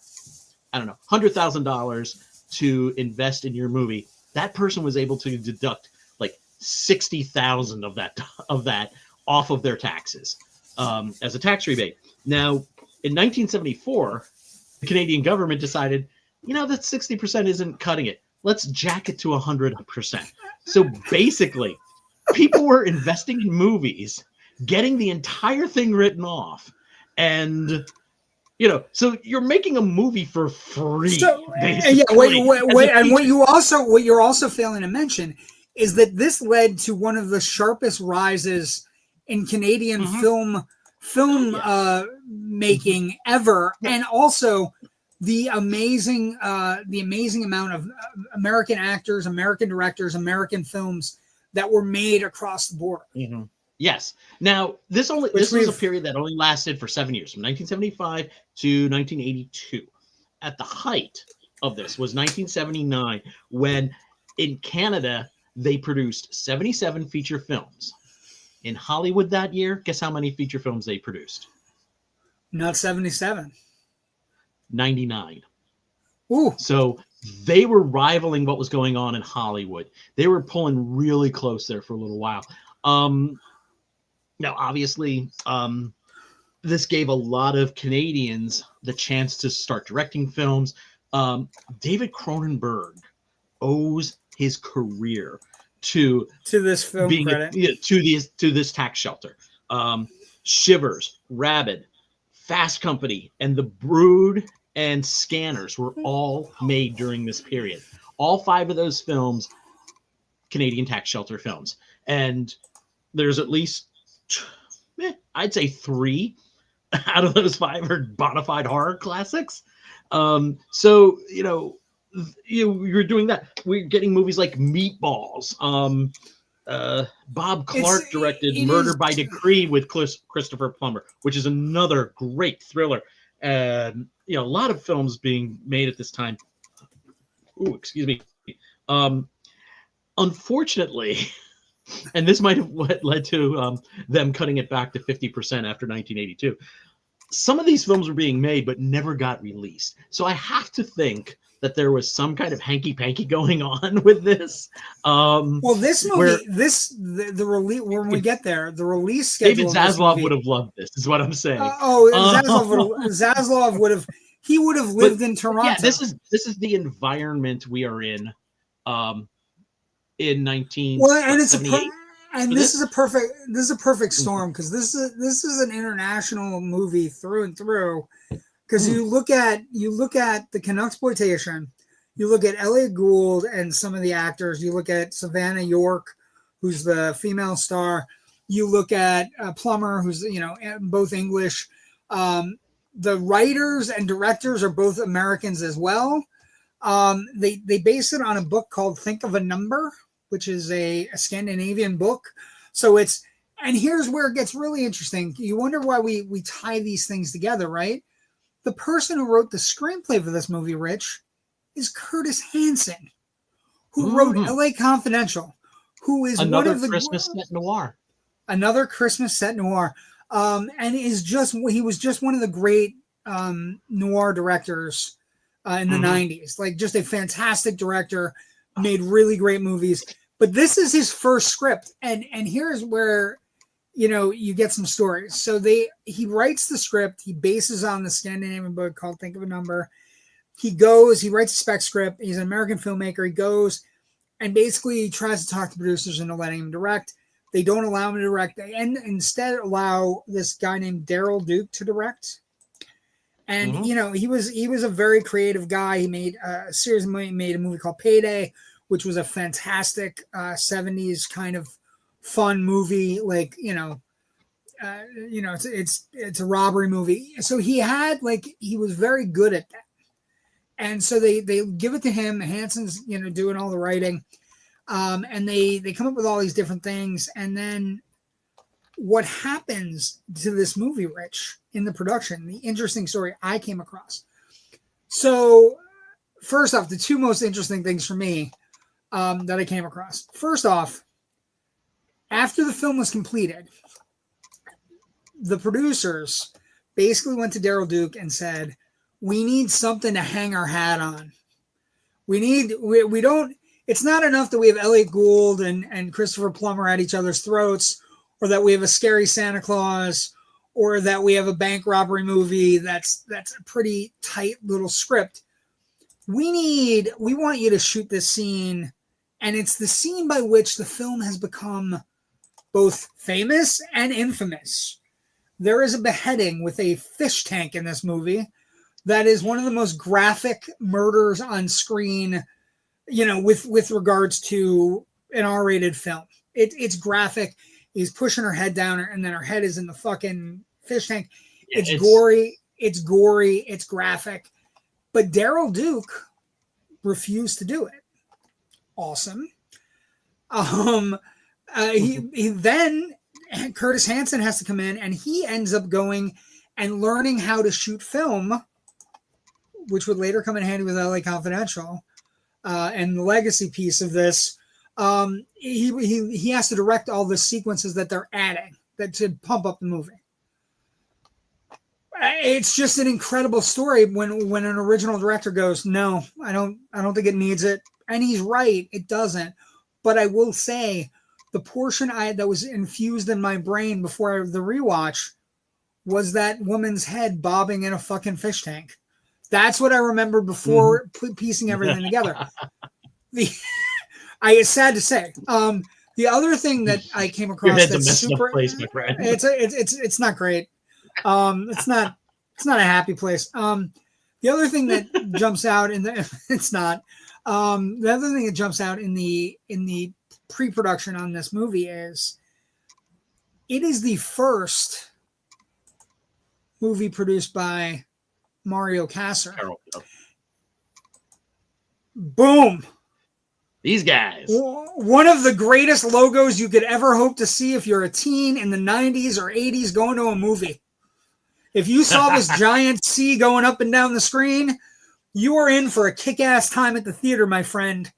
I don't know, $100,000 to invest in your movie, that person was able to deduct like $60,000 of that off of their taxes as a tax rebate. Now, in 1974, the Canadian government decided, that 60% isn't cutting it. Let's jack it to 100%. So basically, people were investing in movies, getting the entire thing written off, and so you're making a movie for free. So, wait, and what you're also failing to mention is that this led to one of the sharpest rises in Canadian film making ever, and also the amazing amount of American actors, American directors, American films that were made across the board. Yes. Now, this was a period that only lasted for 7 years, from 1975 to 1982. At the height of this was 1979, when in Canada they produced 77 feature films. In Hollywood that year, guess how many feature films they produced? Not 77. 99. Ooh. So they were rivaling what was going on in Hollywood. They were pulling really close there for a little while. Now, obviously, this gave a lot of Canadians the chance to start directing films. David Cronenberg owes his career to this film credit. to this tax shelter. Shivers, Rabid, Fast Company, and The Brood and Scanners were all made during this period. All 5 of those films, Canadian tax shelter films. And there's at least, I'd say 3 out of those 5 are bona fide horror classics. So, you're doing that. We're getting movies like Meatballs. Bob Clark directed Murder by Decree with Christopher Plummer, which is another great thriller. And a lot of films being made at this time. Ooh, excuse me. Unfortunately, and this might have led to them cutting it back to 50% after 1982. Some of these films were being made but never got released. So I have to think that there was some kind of hanky-panky going on with this. Well, this movie, the release, when we get there, the release schedule. David Zaslav would have loved this, is what I'm saying. Zaslav would have. He would have lived in Toronto. Yeah, this is the environment we are in 1978. Well, and this is a perfect storm, because this is an international movie through and through. Because you look at the Canucksploitation, you look at Eliiott Gould and some of the actors, you look at Savannah York, who's the female star, you look at Plummer, who's both English. The writers and directors are both Americans as well. They base it on a book called Think of a Number, which is a Scandinavian book. So and here's where it gets really interesting. You wonder why we tie these things together, right? The person who wrote the screenplay for this movie, Rich, is Curtis Hanson, who wrote LA Confidential, who is another one of the Christmas set noir. Another Christmas set noir. And he was just one of the great noir directors in the 90s. Like, just a fantastic director, made really great movies. But this is his first script. And here's where you get some stories. So he writes the script. He bases on the Scandinavian book called Think of a Number. He writes a spec script. He's an American filmmaker. He goes and basically tries to talk to producers into letting him direct. They don't allow him to direct. They instead allow this guy named Daryl Duke to direct. And, he was a very creative guy. He made a series of money, made a movie called Payday, which was a fantastic 70s kind of fun movie, like it's a robbery movie. So he was very good at that, and so they give it to him. Hanson's doing all the writing, and they come up with all these different things. And then what happens to this movie, Rich, in the production? The interesting story I came across. So first off, the two most interesting things for me that I came across. First off, after the film was completed, the producers basically went to Daryl Duke and said, we need something to hang our hat on. We don't, it's not enough that we have Eliiott Gould and Christopher Plummer at each other's throats, or that we have a scary Santa Claus, or that we have a bank robbery movie that's a pretty tight little script. We want you to shoot this scene, and it's the scene by which the film has become both famous and infamous. There is a beheading with a fish tank in this movie that is one of the most graphic murders on screen, with regards to an R-rated film. It's graphic. He's pushing her head down, and then her head is in the fucking fish tank. It's gory. It's graphic. But Daryl Duke refused to do it. Awesome. Then Curtis Hanson has to come in, and he ends up going and learning how to shoot film, which would later come in handy with LA Confidential, and the legacy piece of this. He has to direct all the sequences that they're adding to pump up the movie. It's just an incredible story when an original director goes, no, I don't think it needs it, and he's right, it doesn't. But I will say, the portion that was infused in my brain before the rewatch was that woman's head bobbing in a fucking fish tank. That's what I remembered before piecing everything together. It's sad to say. The other thing that I came across that's super place, my friend. It's not great. It's not a happy place. The other thing that jumps out it's not. The other thing that jumps out in the pre-production on this movie is it is the first movie produced by Mario Kassar. Boom. These guys. One of the greatest logos you could ever hope to see if you're a teen in the 90s or 80s going to a movie. If you saw this giant C going up and down the screen, you are in for a kick-ass time at the theater, my friend.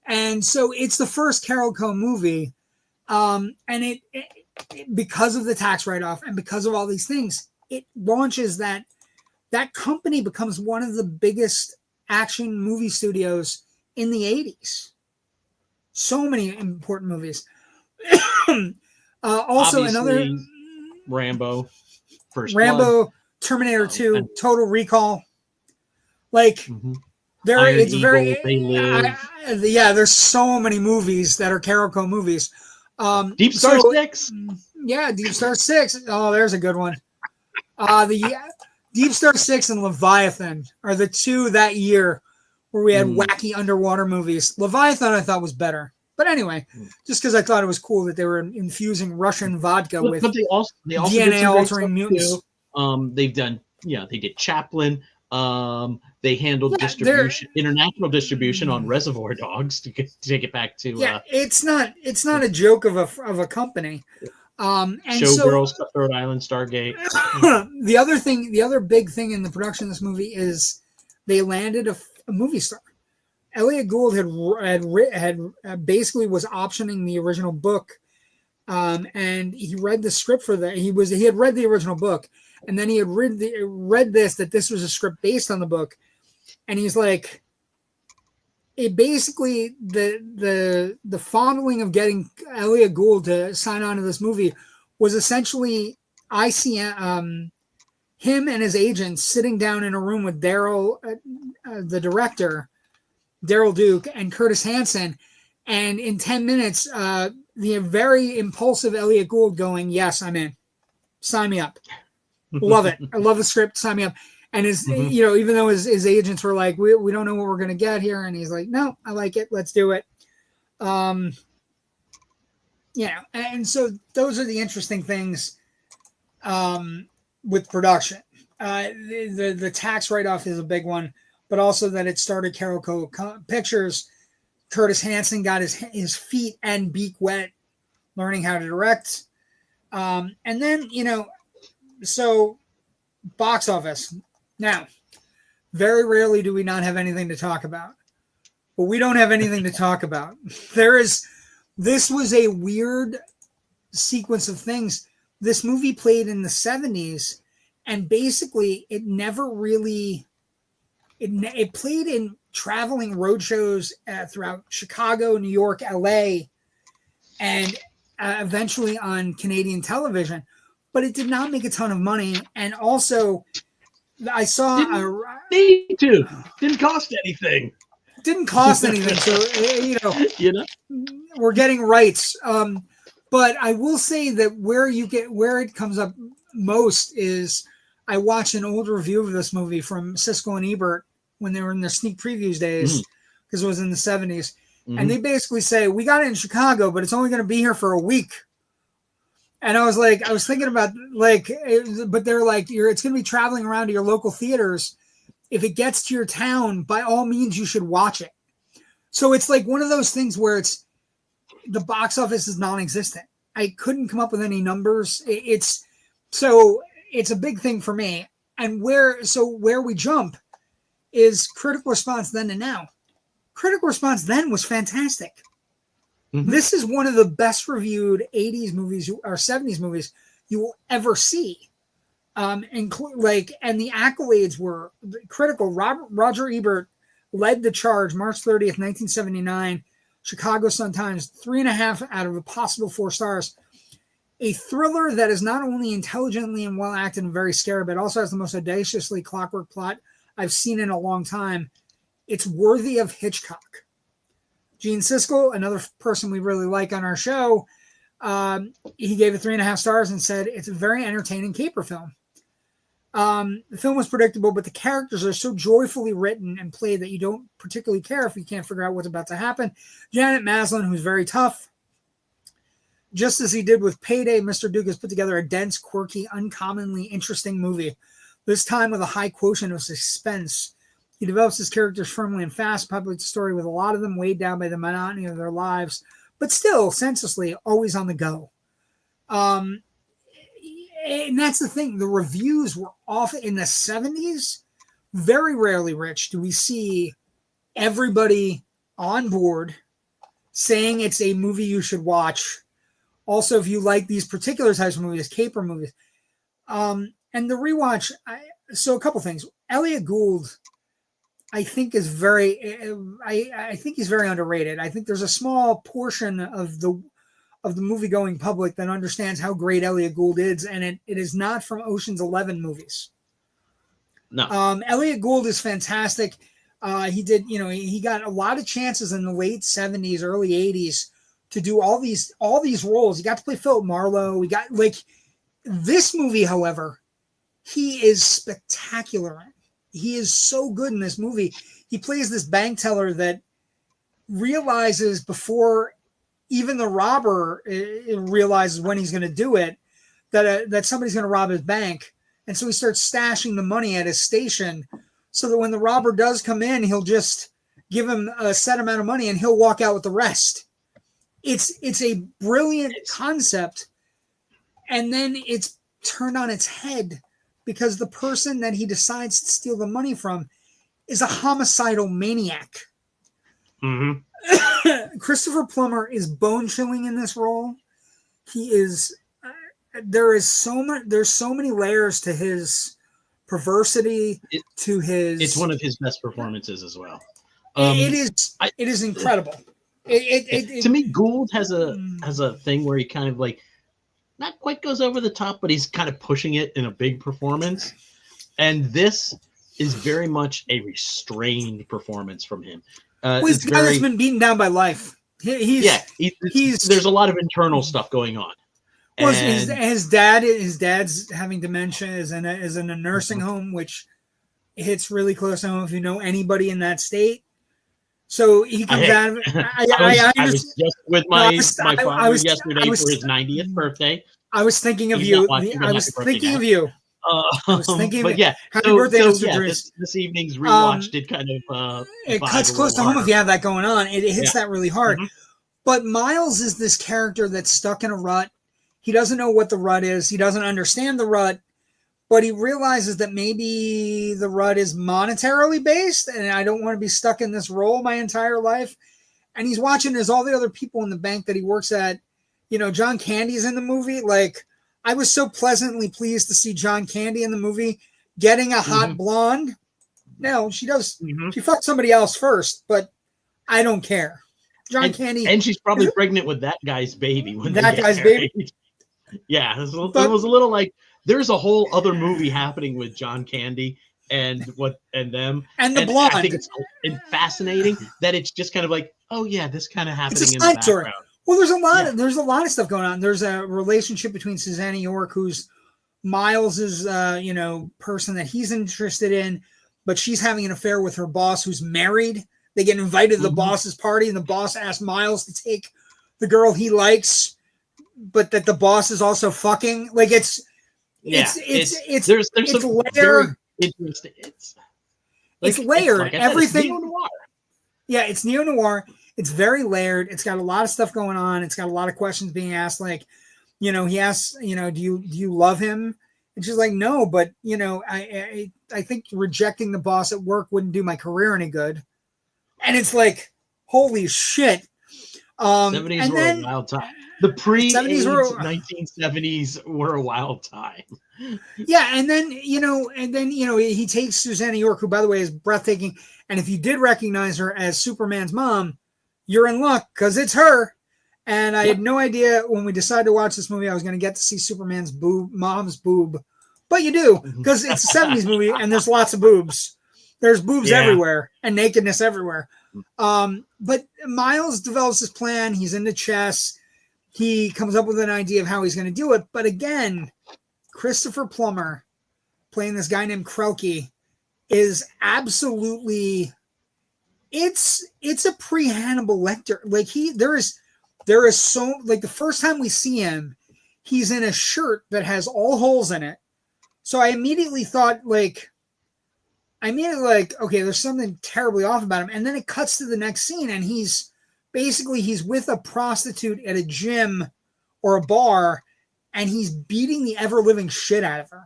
And so it's the first Carol Coe movie. And it because of the tax write-off and because of all these things, it launches that company becomes one of the biggest action movie studios in the 80s. So many important movies. Also, Obviously, another Rambo, First Rambo, Blood, Terminator 2, and Total Recall. Like, Iron it's Eagle, very, They Live, there's so many movies that are Carolco movies. Deep Star 6. Yeah, Deep Star 6. Oh, there's a good one. The Deep Star 6 and Leviathan are the two that year where we had wacky underwater movies. Leviathan I thought was better. But anyway, just because I thought it was cool that they were infusing Russian vodka with but they also DNA altering mutants. They did Chaplin. They handled distribution, international distribution on Reservoir Dogs to take it back to. It's not a joke of a company. And Showgirls, Cutthroat Island, Stargate. The other big thing in the production of this movie is they landed a movie star. Eliiott Gould had basically was optioning the original book, and he read the script for that. He had read the original book, and then he had read that this was a script based on the book, and he's like, it basically the fondling of getting Eliiott Gould to sign on to this movie was essentially him and his agent sitting down in a room with Daryl, the director, Daryl Duke, and Curtis Hanson, and in 10 minutes, the very impulsive Eliiott Gould going, "Yes, I'm in. Sign me up. Love it. I love the script. Sign me up." And even though his agents were like, we don't know what we're going to get here. And he's like, "No, I like it. Let's do it." And so those are the interesting things with production. The tax write-off is a big one, but also that it started Carolco Pictures. Curtis Hanson got his feet and beak wet learning how to direct. And then, so box office. Now, very rarely do we not have anything to talk about. But we don't have anything to talk about. This was a weird sequence of things. This movie played in the 70s, and basically it never really... It played in traveling road shows throughout Chicago, New York, LA, and eventually on Canadian television. But it did not make a ton of money. And also, I saw... Didn't cost anything. Didn't cost anything. So, we're getting rights. But I will say that where it comes up most is I watched an old review of this movie from Siskel and Ebert when they were in their sneak previews days, because it was in the 70s. And they basically say, we got it in Chicago, but it's only going to be here for a week. And I was thinking about but they're like, it's going to be traveling around to your local theaters. If it gets to your town, by all means, you should watch it. So it's like one of those things where the box office is non-existent. I couldn't come up with any numbers. It's a big thing for me. And where we jump is critical response then and now. Critical response then was fantastic. This is one of the best reviewed 80s movies or 70s movies you will ever see. And the accolades were critical. Roger Ebert led the charge March 30th, 1979. Chicago Sun-Times, 3.5 out of a possible 4 stars. A thriller that is not only intelligently and well acted and very scary, but also has the most audaciously clockwork plot I've seen in a long time. It's worthy of Hitchcock. Gene Siskel, another person we really like on our show, he gave it 3.5 stars and said it's a very entertaining caper film. The film was predictable, but the characters are so joyfully written and played that you don't particularly care if you can't figure out what's about to happen. Janet Maslin, who's very tough. Just as he did with Payday, Mr. Duke has put together a dense, quirky, uncommonly interesting movie, this time with a high quotient of suspense. He develops his characters firmly and fast, populates the story with a lot of them weighed down by the monotony of their lives, but still, senselessly, always on the go. And that's the thing. The reviews were off in the 70s. Very rarely, Rich, do we see everybody on board saying it's a movie you should watch. Also, if you like these particular types of movies, caper movies. And the rewatch, so a couple things. Eliiott Gould, I think is very, I think he's very underrated. I think there's a small portion of the movie going public that understands how great Eliiott Gould is, and it is not from Ocean's 11 movies. No. Eliiott Gould is fantastic. He did, he got a lot of chances in the late 70s, early 80s to do all these roles. He got to play Philip Marlowe. We got this movie, however, he is spectacular. He is so good in this movie. He plays this bank teller that realizes before even the robber realizes when he's going to do it, that somebody's going to rob his bank. And so he starts stashing the money at his station so that when the robber does come in, he'll just give him a set amount of money and he'll walk out with the rest. It's a brilliant concept. And then it's turned on its head because the person that he decides to steal the money from is a homicidal maniac. Mm-hmm. Christopher Plummer is bone chilling in this role. He is. There's so many layers to his perversity. It's one of his best performances as well. It is incredible. To me, Gould has a thing where he kind of not quite goes over the top, but he's kind of pushing it in a big performance. And this is very much a restrained perforence from him. He's a guy that's been beaten down by life. There's a lot of internal stuff going on. Well, his dad's having dementia, is in a nursing home, which hits really close to home if you know anybody in that state. So he comes out of it. I was just with my father yesterday for his 90th birthday. I was thinking of you. I was thinking of you. But yeah, happy birthday, Mr. Drees. This evening's rewatch did kind of it cuts close to home if you have that going on. It hits that really hard. Mm-hmm. But Miles is this character that's stuck in a rut. He doesn't know what the rut is. He doesn't understand the rut, but he realizes that maybe the rut is monetarily based, and I don't want to be stuck in this role my entire life. And he's watching as all the other people in the bank that he works at. John Candy's in the movie. I was so pleasantly pleased to see John Candy in the movie getting a hot blonde. No, she does. Mm-hmm. She fucked somebody else first, but I don't care. John Candy. And she's probably pregnant with that guy's baby. Baby. Yeah, it was a little there's a whole other movie happening with John Candy and them. And the blonde. I think it's fascinating that it's just kind of oh yeah, this kind of happening in the background. Story. Well, there's a lot of stuff going on. There's a relationship between Susanna York, who's Miles's person that he's interested in, but she's having an affair with her boss who's married. They get invited to the boss's party, and the boss asks Miles to take the girl he likes, but that the boss is also fucking. There's some layered. It's layered. Everything. It's neo-noir. Yeah, it's neo-noir. It's very layered. It's got a lot of stuff going on. It's got a lot of questions being asked. He asks, do you love him? And she's like, no, but I think rejecting the boss at work wouldn't do my career any good. And it's holy shit. 70s were a wild time. The pre-AIDS 1970s were a wild time. Yeah, and then he takes Susanna York, who by the way is breathtaking. And if you did recognize her as Superman's mom, you're in luck because it's her. And I had no idea when we decided to watch this movie I was going to get to see Superman's mom's boob, but you do because it's a 70s movie and there's lots of boobs. There's boobs everywhere and nakedness everywhere. But Miles develops this plan. He's into chess. He comes up with an idea of how he's going to do it. But again, Christopher Plummer playing this guy named Krelke is absolutely, it's a pre-Hannibal Lecter. There is so, the first time we see him, he's in a shirt that has all holes in it. So I immediately thought okay, there's something terribly off about him. And then it cuts to the next scene and he's with a prostitute at a gym or a bar and he's beating the ever living shit out of her.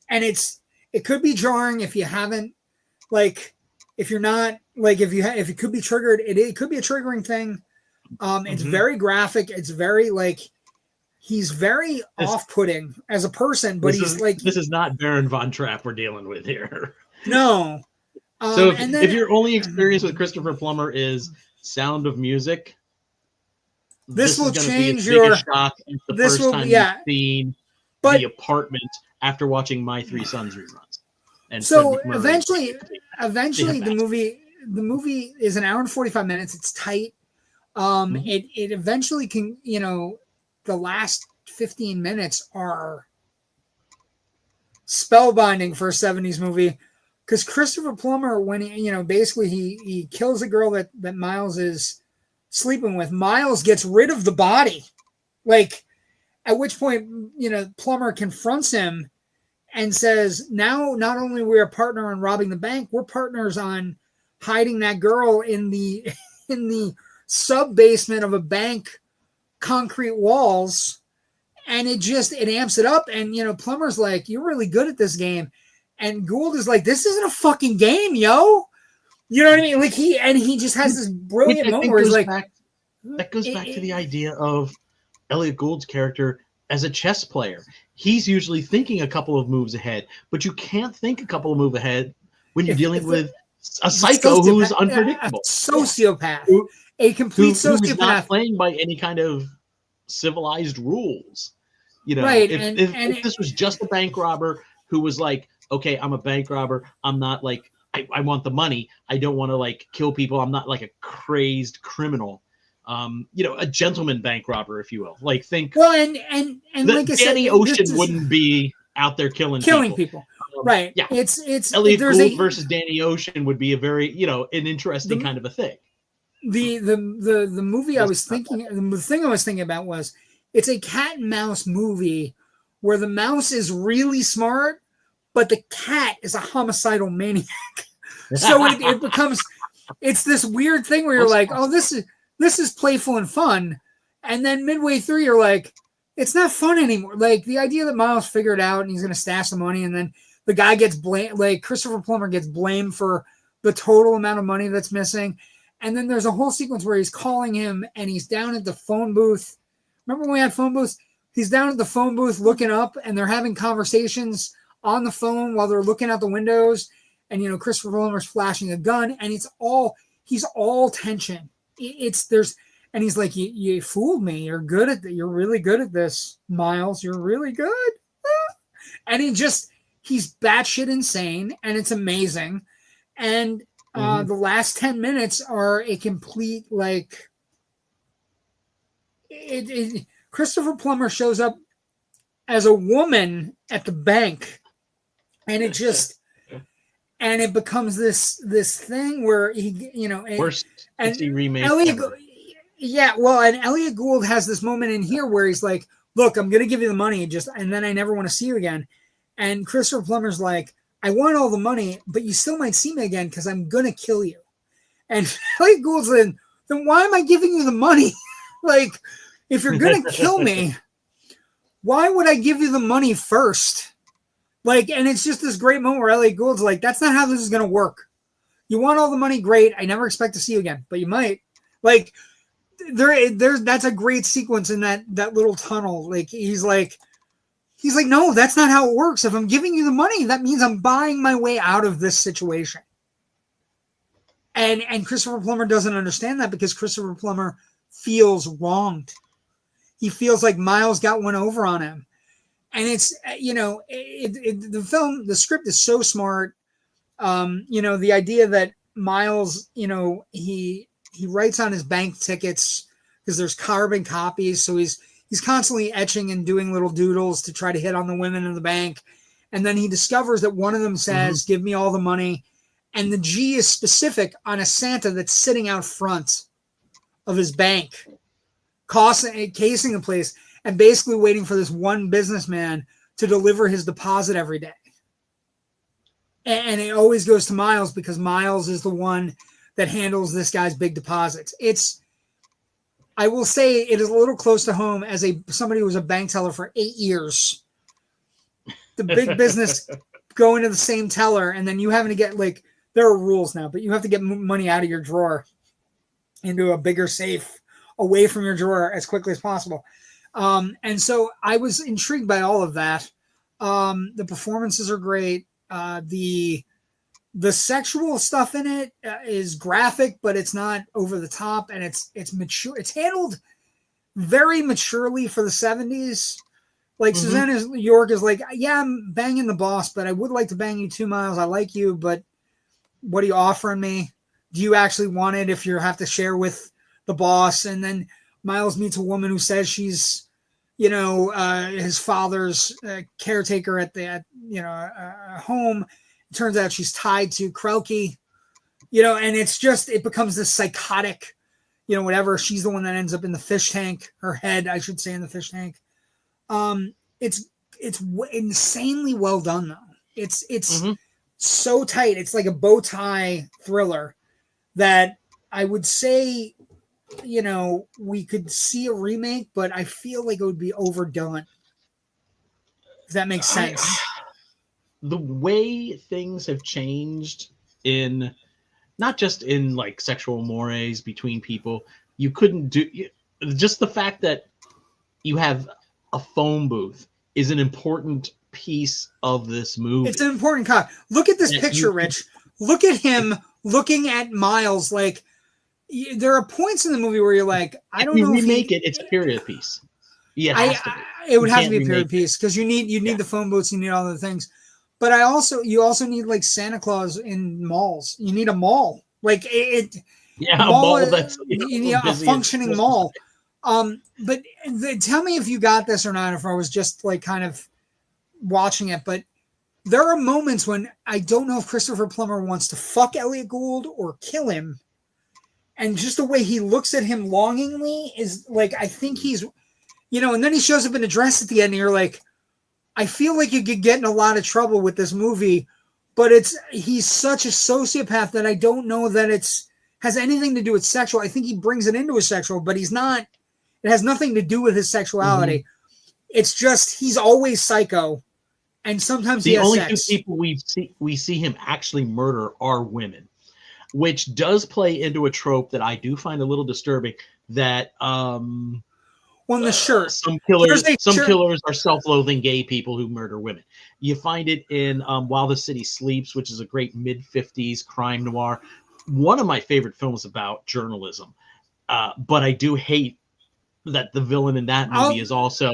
And it could be jarring if you haven't, if you're not, if it could be triggered, it could be a triggering thing. It's very graphic. It's very he's very off-putting as a person, but this is not Baron von Trapp we're dealing with here. No. So And then, if your only experience with Christopher Plummer is Sound of Music, this will is gonna change be as big a your. shock as the This first will, time yeah. you've seen But The Apartment after watching My Three Sons reruns. And so Fred McMurray eventually, the movie is an hour and 45 minutes. It's tight. It eventually can, the last 15 minutes are spellbinding for a 70s movie, because Christopher Plummer, when basically he kills a girl that Miles is sleeping with. Miles gets rid of the body, like, at which point Plummer confronts him and says, now not only are we a partner on robbing the bank, we're partners on hiding that girl in the in the sub basement of a bank, concrete walls. And it amps it up. And Plummer's like, you're really good at this game. And Gould is like, this isn't a fucking game, yo. You know what I mean? Like, he just has this brilliant moment where he's like, that goes back to the idea of Eliiott Gould's character as a chess player. He's usually thinking a couple of moves ahead, but you can't think a couple of moves ahead when you're dealing with a psycho who's unpredictable. A sociopath. A complete sociopath. Who's not playing by any kind of civilized rules. Right. If this was just a bank robber who was like, okay, I'm a bank robber. I'm not like, I want the money. I don't want to like kill people. I'm not like a crazed criminal. A gentleman bank robber, if you will. Like, think. Well, and like I said, Danny Ocean wouldn't be out there killing people. Right. Yeah. It's Eliiott Gould versus Danny Ocean would be a very, an interesting kind of a thing. The movie I was thinking, the thing I was thinking about was, it's a cat and mouse movie where the mouse is really smart, but the cat is a homicidal maniac. So it becomes, it's this weird thing where you're like, oh, this is playful and fun. And then midway through, you're like, it's not fun anymore. Like, the idea that Miles figured out and he's going to stash the money, and then the guy gets blamed, like Christopher Plummer gets blamed for the total amount of money that's missing. And then there's a whole sequence where he's calling him and he's down at the phone booth. Remember when we had phone booths? He's down at the phone booth looking up, and they're having conversations on the phone while they're looking out the windows. And, Christopher Plummer's flashing a gun, and he's all tension. And he's like, you fooled me. You're good at You're really good at this, Miles. You're really good. And he's batshit insane, and it's amazing. And the last 10 minutes are a complete, like, Christopher Plummer shows up as a woman at the bank, and it becomes this thing where he, worst remake. Eliiott Gould has this moment in here where he's like, look, I'm gonna give you the money, and then I never want to see you again. And Christopher Plummer's like, I want all the money, but you still might see me again because I'm gonna kill you. And Eliiott Gould's like, then why am I giving you the money? Like, if you're gonna kill me, why would I give you the money first? Like, and it's just this great moment where Eliiott Gould's like, that's not how this is gonna work. You want all the money, great. I never expect to see you again, but you might. Like, that's a great sequence in that little tunnel. Like, he's like, no, that's not how it works. If I'm giving you the money, that means I'm buying my way out of this situation. And Christopher Plummer doesn't understand that, because Christopher Plummer feels wronged. He feels like Miles got one over on him. And it's, the script is so smart. The idea that Miles, he writes on his bank tickets because there's carbon copies. So he's constantly etching and doing little doodles to try to hit on the women in the bank. And then he discovers that one of them says, give me all the money. And the G is specific on a Santa that's sitting out front of his bank, casing the place, and basically waiting for this one businessman to deliver his deposit every day. And it always goes to Miles, because Miles is the one that handles this guy's big deposits. I will say it is a little close to home as somebody who was a bank teller for 8 years. The big business going to the same teller, and then you having to get, like, there are rules now, but you have to get money out of your drawer into a bigger safe away from your drawer as quickly as possible. And so I was intrigued by all of that. The performances are great. The The sexual stuff in it is graphic, but it's not over the top, and it's mature. It's handled very maturely for the 70s. Like Susanna York is like, yeah, I'm banging the boss, but I would like to bang you 2 miles. I like you, but what are you offering me? Do you actually want it if you have to share with the boss? And then Miles meets a woman who says she's, his father's caretaker at the home. It turns out she's tied to Krelke, and it becomes this psychotic, whatever. She's the one that ends up in the fish tank, her head, I should say, in the fish tank. It's insanely well done though. It's so tight. It's like a bow tie thriller that I would say, we could see a remake, but I feel like it would be overdone. If that makes sense. The way things have changed in, not just in like sexual mores between people, you couldn't do, just the fact that you have a phone booth is an important piece of this movie. It's an important cut. Look at this picture, Rich. Look at him looking at Miles. Like, there are points in the movie where you're like, I don't know. If you remake it, it's a period piece. Yeah, it would have to be a period piece because you need the phone booths, you need all the things. But you also need like Santa Claus in malls. You need a mall, like it. Yeah, a mall that's you need a functioning mall. But tell me if you got this or not. If I was just like kind of watching it, but there are moments when I don't know if Christopher Plummer wants to fuck Eliiott Gould or kill him, and just the way he looks at him longingly is like, I think he's, and then he shows up in a dress at the end, and you're like, I feel like you could get in a lot of trouble with this movie, but he's such a sociopath that I don't know that has anything to do with sexual. I think he brings it into his sexual, but he's not. It has nothing to do with his sexuality. It's just he's always psycho, and sometimes he has sex. The only two people we see him actually murder are women, which does play into a trope that I do find a little disturbing. That on the shirt, some killers are self-loathing gay people who murder women. You find it in While the City Sleeps, which is a great mid-50s crime noir. One of my favorite films about journalism, but I do hate that the villain in that movie is also,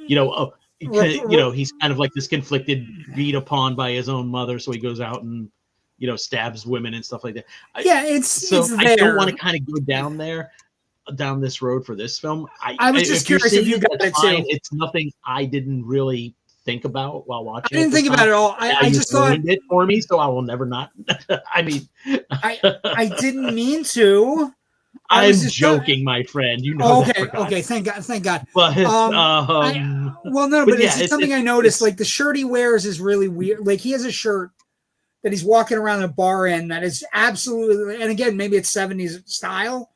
he's kind of like this conflicted, beat upon by his own mother, so he goes out and, stabs women and stuff like that. I don't want to kind of go down this road for this film. I was just curious if you got it too. It's nothing I didn't really think about while watching. I didn't think about it at all. I just thought it for me, so I will never not. I mean, I didn't mean to. I'm joking, my friend. Okay. Thank God. But it's just something I noticed. Like the shirt he wears is really weird. Like he has a shirt that he's walking around a bar in that is absolutely. And again, maybe it's 70s style,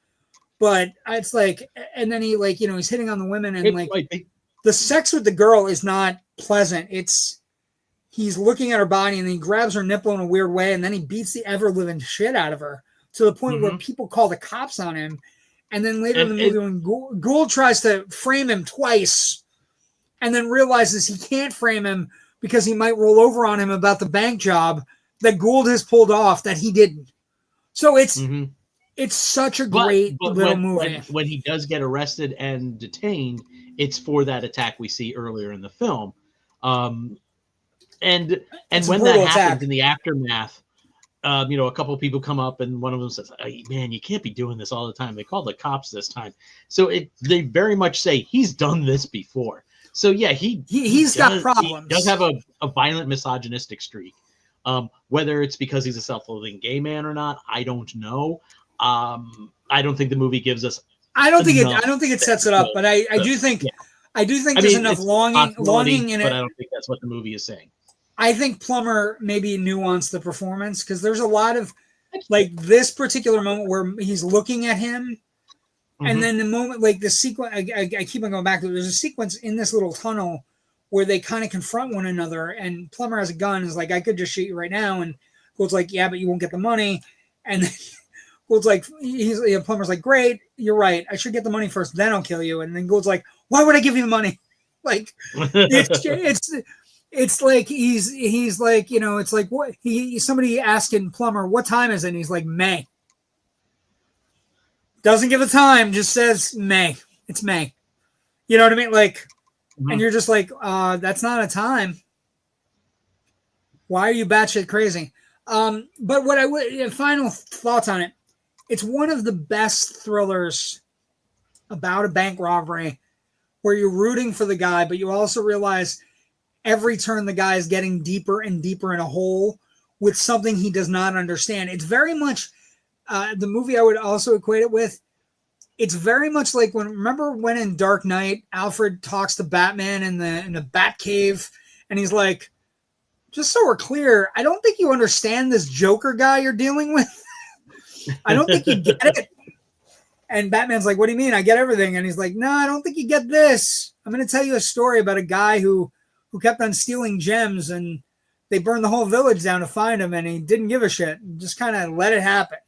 but it's like. And then he he's hitting on the women and the sex with the girl is not pleasant. He's looking at her body and then he grabs her nipple in a weird way and then he beats the ever living shit out of her. To the point where people call the cops on him. And then later in the movie, when Gould tries to frame him twice and then realizes he can't frame him because he might roll over on him about the bank job that Gould has pulled off that he didn't. So it's such a great little movie. When he does get arrested and detained, it's for that attack we see earlier in the film. And when that happens in the aftermath, a couple of people come up and one of them says, "Hey, man, you can't be doing this all the time." They called the cops this time. So they very much say he's done this before. So yeah, he's got problems. He does have a violent misogynistic streak. Whether it's because he's a self-loathing gay man or not, I don't know. I don't think the movie gives us. I don't think it sets it up, but I do think there's enough longing in it. But I don't think that's what the movie is saying. I think Plummer maybe nuanced the performance because there's a lot of like this particular moment where he's looking at him, and then the moment like the sequence. I keep on going back to it. There's a sequence in this little tunnel where they kind of confront one another, and Plummer has a gun. And is like, I could just shoot you right now, and Gould's like, yeah, but you won't get the money. And then Gould's like, Plummer's like, great, you're right. I should get the money first, then I'll kill you. And then Gould's like, why would I give you the money? Like, It's like he's like, you know, it's like what somebody asking Plummer, what time is it? And he's like, May. Doesn't give a time, just says May. It's May. You know what I mean? Like, and you're just like, that's not a time. Why are you batshit crazy? But what I would, final thoughts on it. It's one of the best thrillers about a bank robbery where you're rooting for the guy, but you also realize every turn the guy is getting deeper and deeper in a hole with something he does not understand. It's very much the movie I would also equate it with. It's very much like remember when in Dark Knight, Alfred talks to Batman in the Batcave, and he's like, just so we're clear, I don't think you understand this Joker guy you're dealing with. I don't think you get it. And Batman's like, what do you mean? I get everything. And he's like, no, I don't think you get this. I'm going to tell you a story about a guy who kept on stealing gems, and they burned the whole village down to find him, and he didn't give a shit. Just kind of let it happen.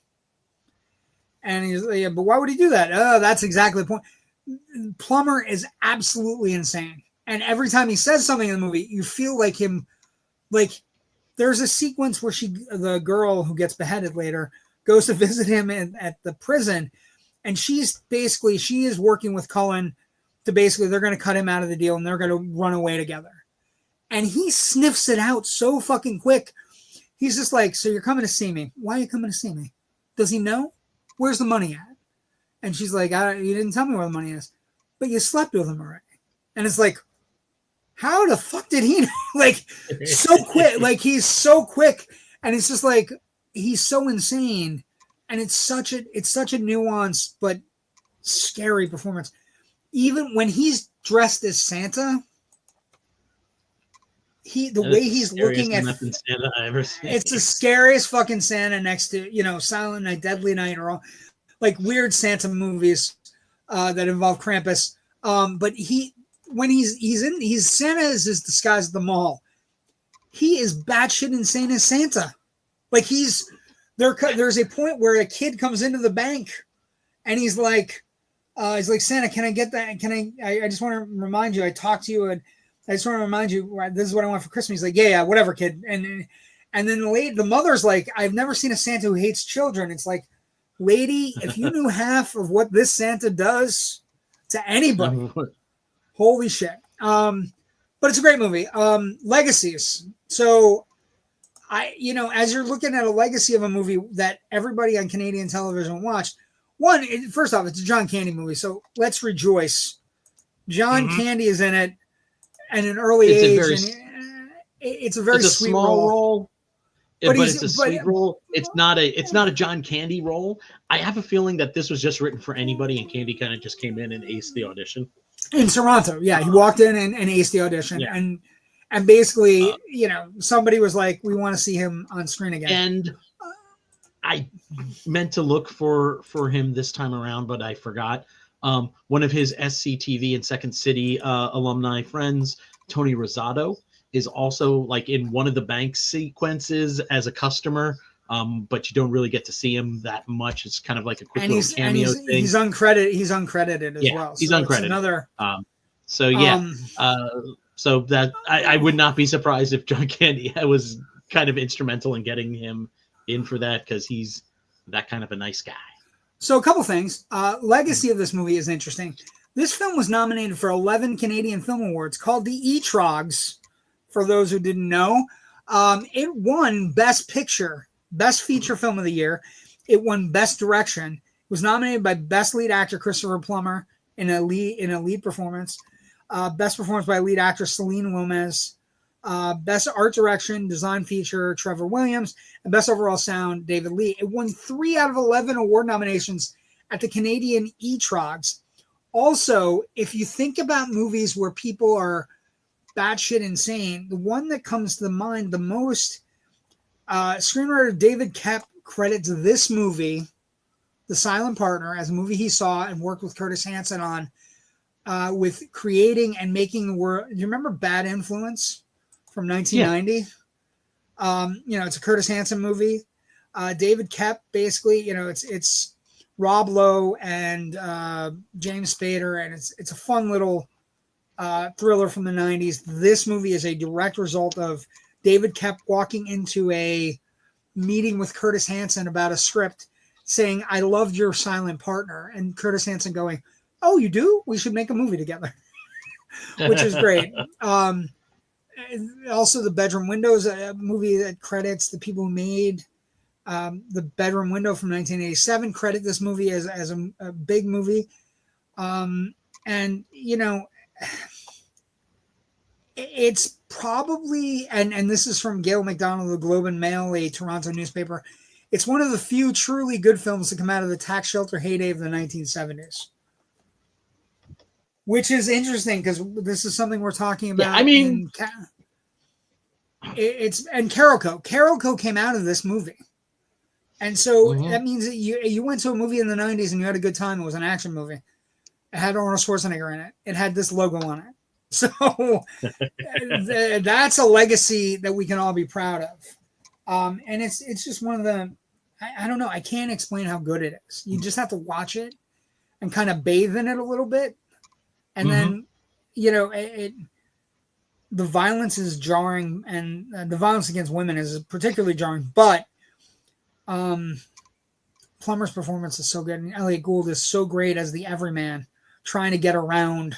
And he's like, yeah, but why would he do that? Oh, that's exactly the point. Plummer is absolutely insane. And every time he says something in the movie, you feel like him. Like, there's a sequence where the girl who gets beheaded later, goes to visit him at the prison, and she is working with Cullen to they're going to cut him out of the deal and they're going to run away together. And he sniffs it out so fucking quick. He's just like, so you're coming to see me. Why are you coming to see me? Does he know? Where's the money at? And she's like, you didn't tell me where the money is, but you slept with him already. And it's like, how the fuck did he know? Like, so quick? Like, he's so quick, and it's just like, he's so insane, and it's such a nuanced but scary performance. Even when he's dressed as Santa, the way he's looking at Santa I ever seen. It's the scariest fucking Santa next to, you know, Silent Night, Deadly Night, or all like weird Santa movies that involve Krampus. But when he's Santa is his disguise at the mall. He is batshit insane as Santa. Like there's a point where a kid comes into the bank and he's like, Santa, can I get that? I just want to remind you, I talked to you and I just want to remind you, this is what I want for Christmas. He's like, yeah, whatever, kid. And then the mother's like, I've never seen a Santa who hates children. It's like, lady, if you knew half of what this Santa does to anybody, holy shit. But it's a great movie. Legacies. So as you're looking at a legacy of a movie that everybody on Canadian television watched, first off, it's a John Candy movie. So let's rejoice. John Candy is in it at an early age. It's a very sweet small role. But it's a sweet role. It's not a John Candy role. I have a feeling that this was just written for anybody, and Candy kind of just came in and aced the audition. In Toronto, yeah, he walked in and aced the audition, and basically, somebody was like, "We want to see him on screen again." And I meant to look for him this time around, but I forgot. One of his SCTV and Second City alumni friends, Tony Rosado, is also like in one of the bank sequences as a customer, but you don't really get to see him that much. It's kind of like a quick little cameo thing. He's uncredited. He's uncredited as well. He's uncredited. Another. So that I would not be surprised if John Candy was kind of instrumental in getting him in for that, because he's that kind of a nice guy. So a couple things. Legacy of this movie is interesting. This film was nominated for 11 Canadian Film Awards, called the ETROGs, for those who didn't know. It won Best Picture, Best Feature Film of the Year. It won Best Direction. It was nominated by Best Lead Actor Christopher Plummer in a lead performance. Best Performance by Lead Actress Celine Gomez. Best Art Direction, Design Feature, Trevor Williams, and Best Overall Sound, David Lee. It won 3 out of 11 award nominations at the Canadian ETROGs. Also, if you think about movies where people are batshit insane, the one that comes to the mind the most, screenwriter David Koepp credits this movie, The Silent Partner, as a movie he saw and worked with Curtis Hanson on, with creating and making the world. Do you remember Bad Influence from 1990? Yeah. It's a Curtis Hanson movie. David Koepp, basically, it's Rob Lowe and James Spader, and it's a fun little thriller from the 90s. This movie is a direct result of David kept walking into a meeting with Curtis Hanson about a script saying, I loved your silent partner. And Curtis Hanson going, oh, you do? We should make a movie together, which is great. Also, The Bedroom Window is a movie that credits the people who made The Bedroom Window from 1987, credit this movie as a big movie. And, you know, it's probably, and this is from Gail McDonald, the Globe and Mail, a Toronto newspaper. It's one of the few truly good films to come out of the tax shelter heyday of the 1970s. Which is interesting because this is something we're talking about. Yeah, I mean, it's and Carolco came out of this movie, and so that means that you went to a movie in the 90s and you had a good time. It was an action movie. It had Arnold Schwarzenegger in it. It had this logo on it. So that's a legacy that we can all be proud of. And it's just one of the I don't know. I can't explain how good it is. You just have to watch it and kind of bathe in it a little bit. And then, you know, the violence is jarring, and the violence against women is particularly jarring. But Plummer's performance is so good, and Eliiott Gould is so great as the everyman trying to get around,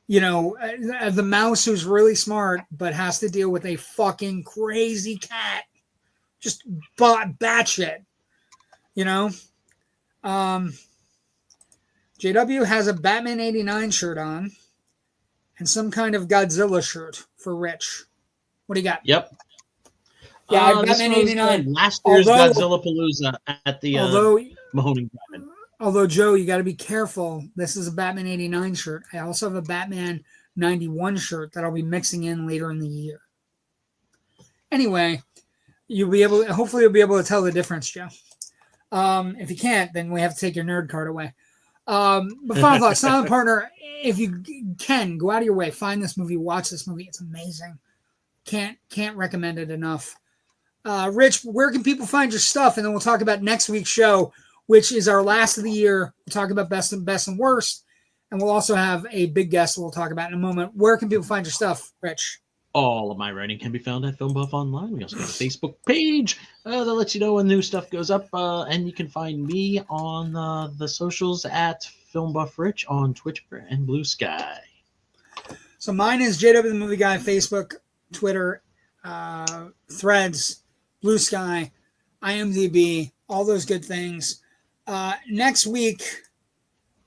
you know, the mouse who's really smart but has to deal with a fucking crazy cat, just batshit, you know. JW has a Batman 89 shirt on and some kind of Godzilla shirt for Rich. What do you got? Yep. Yeah, Batman 89. Last year's Godzilla Palooza at the Mahoney Cabin. Although, Joe, you got to be careful. This is a Batman 89 shirt. I also have a Batman 91 shirt that I'll be mixing in later in the year. Anyway, hopefully you'll be able to tell the difference, Joe. If you can't, then we have to take your nerd card away. But final thought, Silent Partner, if you can, go out of your way, find this movie, watch this movie. It's amazing. Can't recommend it enough. Rich, where can people find your stuff? And then we'll talk about next week's show, which is our last of the year. We'll talk about best and worst. And we'll also have a big guest that we'll talk about in a moment. Where can people find your stuff, Rich? All of my writing can be found at Filmbuff Online. We also have a Facebook page that lets you know when new stuff goes up. And you can find me on the socials at Filmbuff Rich on Twitter and Blue Sky. So mine is JW the Movie Guy, Facebook, Twitter, Threads, Blue Sky, IMDb, all those good things. Next week,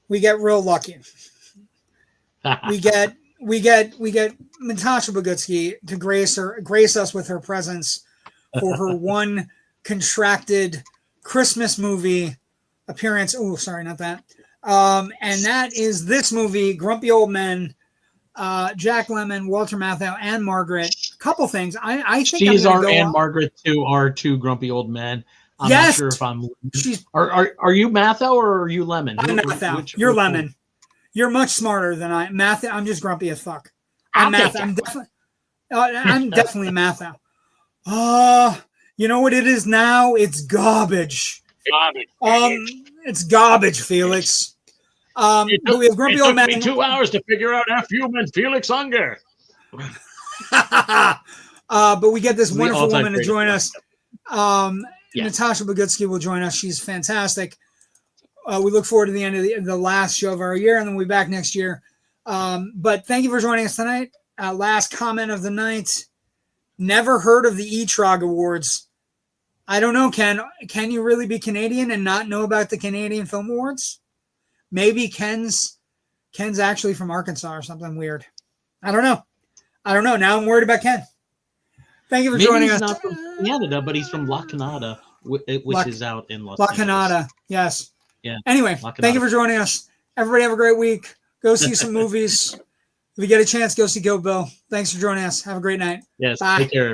we get real lucky. We get Natasha Bogutsky to grace us with her presence for her one contracted Christmas movie appearance. Oh, sorry, not that. And that is this movie, Grumpy Old Men, Jack Lemmon, Walter Matthau, and Margaret. A couple things. I think she's our and Margaret too are two grumpy old men. I'm not sure if I'm. Are you Matthau or are you Lemmon? I'm Matthau. You're Lemmon. You're much smarter than I. Matthau. I'm just grumpy as fuck. I'm Matthau. I'm definitely Matthau. You know what it is now? It's garbage. It's garbage, Felix. We have grumpy old men. It took me 2 hours to figure out F-human Felix Unger. But we get this wonderful woman to join us. Natasha Bogutsky will join us. She's fantastic. We look forward to the end of the last show of our year, and then we'll be back next year. But thank you for joining us tonight. Last comment of the night. Never heard of the ETROG Awards. I don't know, Ken. Can you really be Canadian and not know about the Canadian Film Awards? Maybe Ken's actually from Arkansas or something weird. I don't know. Now I'm worried about Ken. Thank you for joining us. He's not from Canada, but he's from La Canada, which is out in Los Angeles. La Canada, yes. Yeah. Anyway, thank you for joining us. Everybody have a great week. Go see some movies. If you get a chance, go see Kill Bill. Thanks for joining us. Have a great night. Yes. Bye. Take care.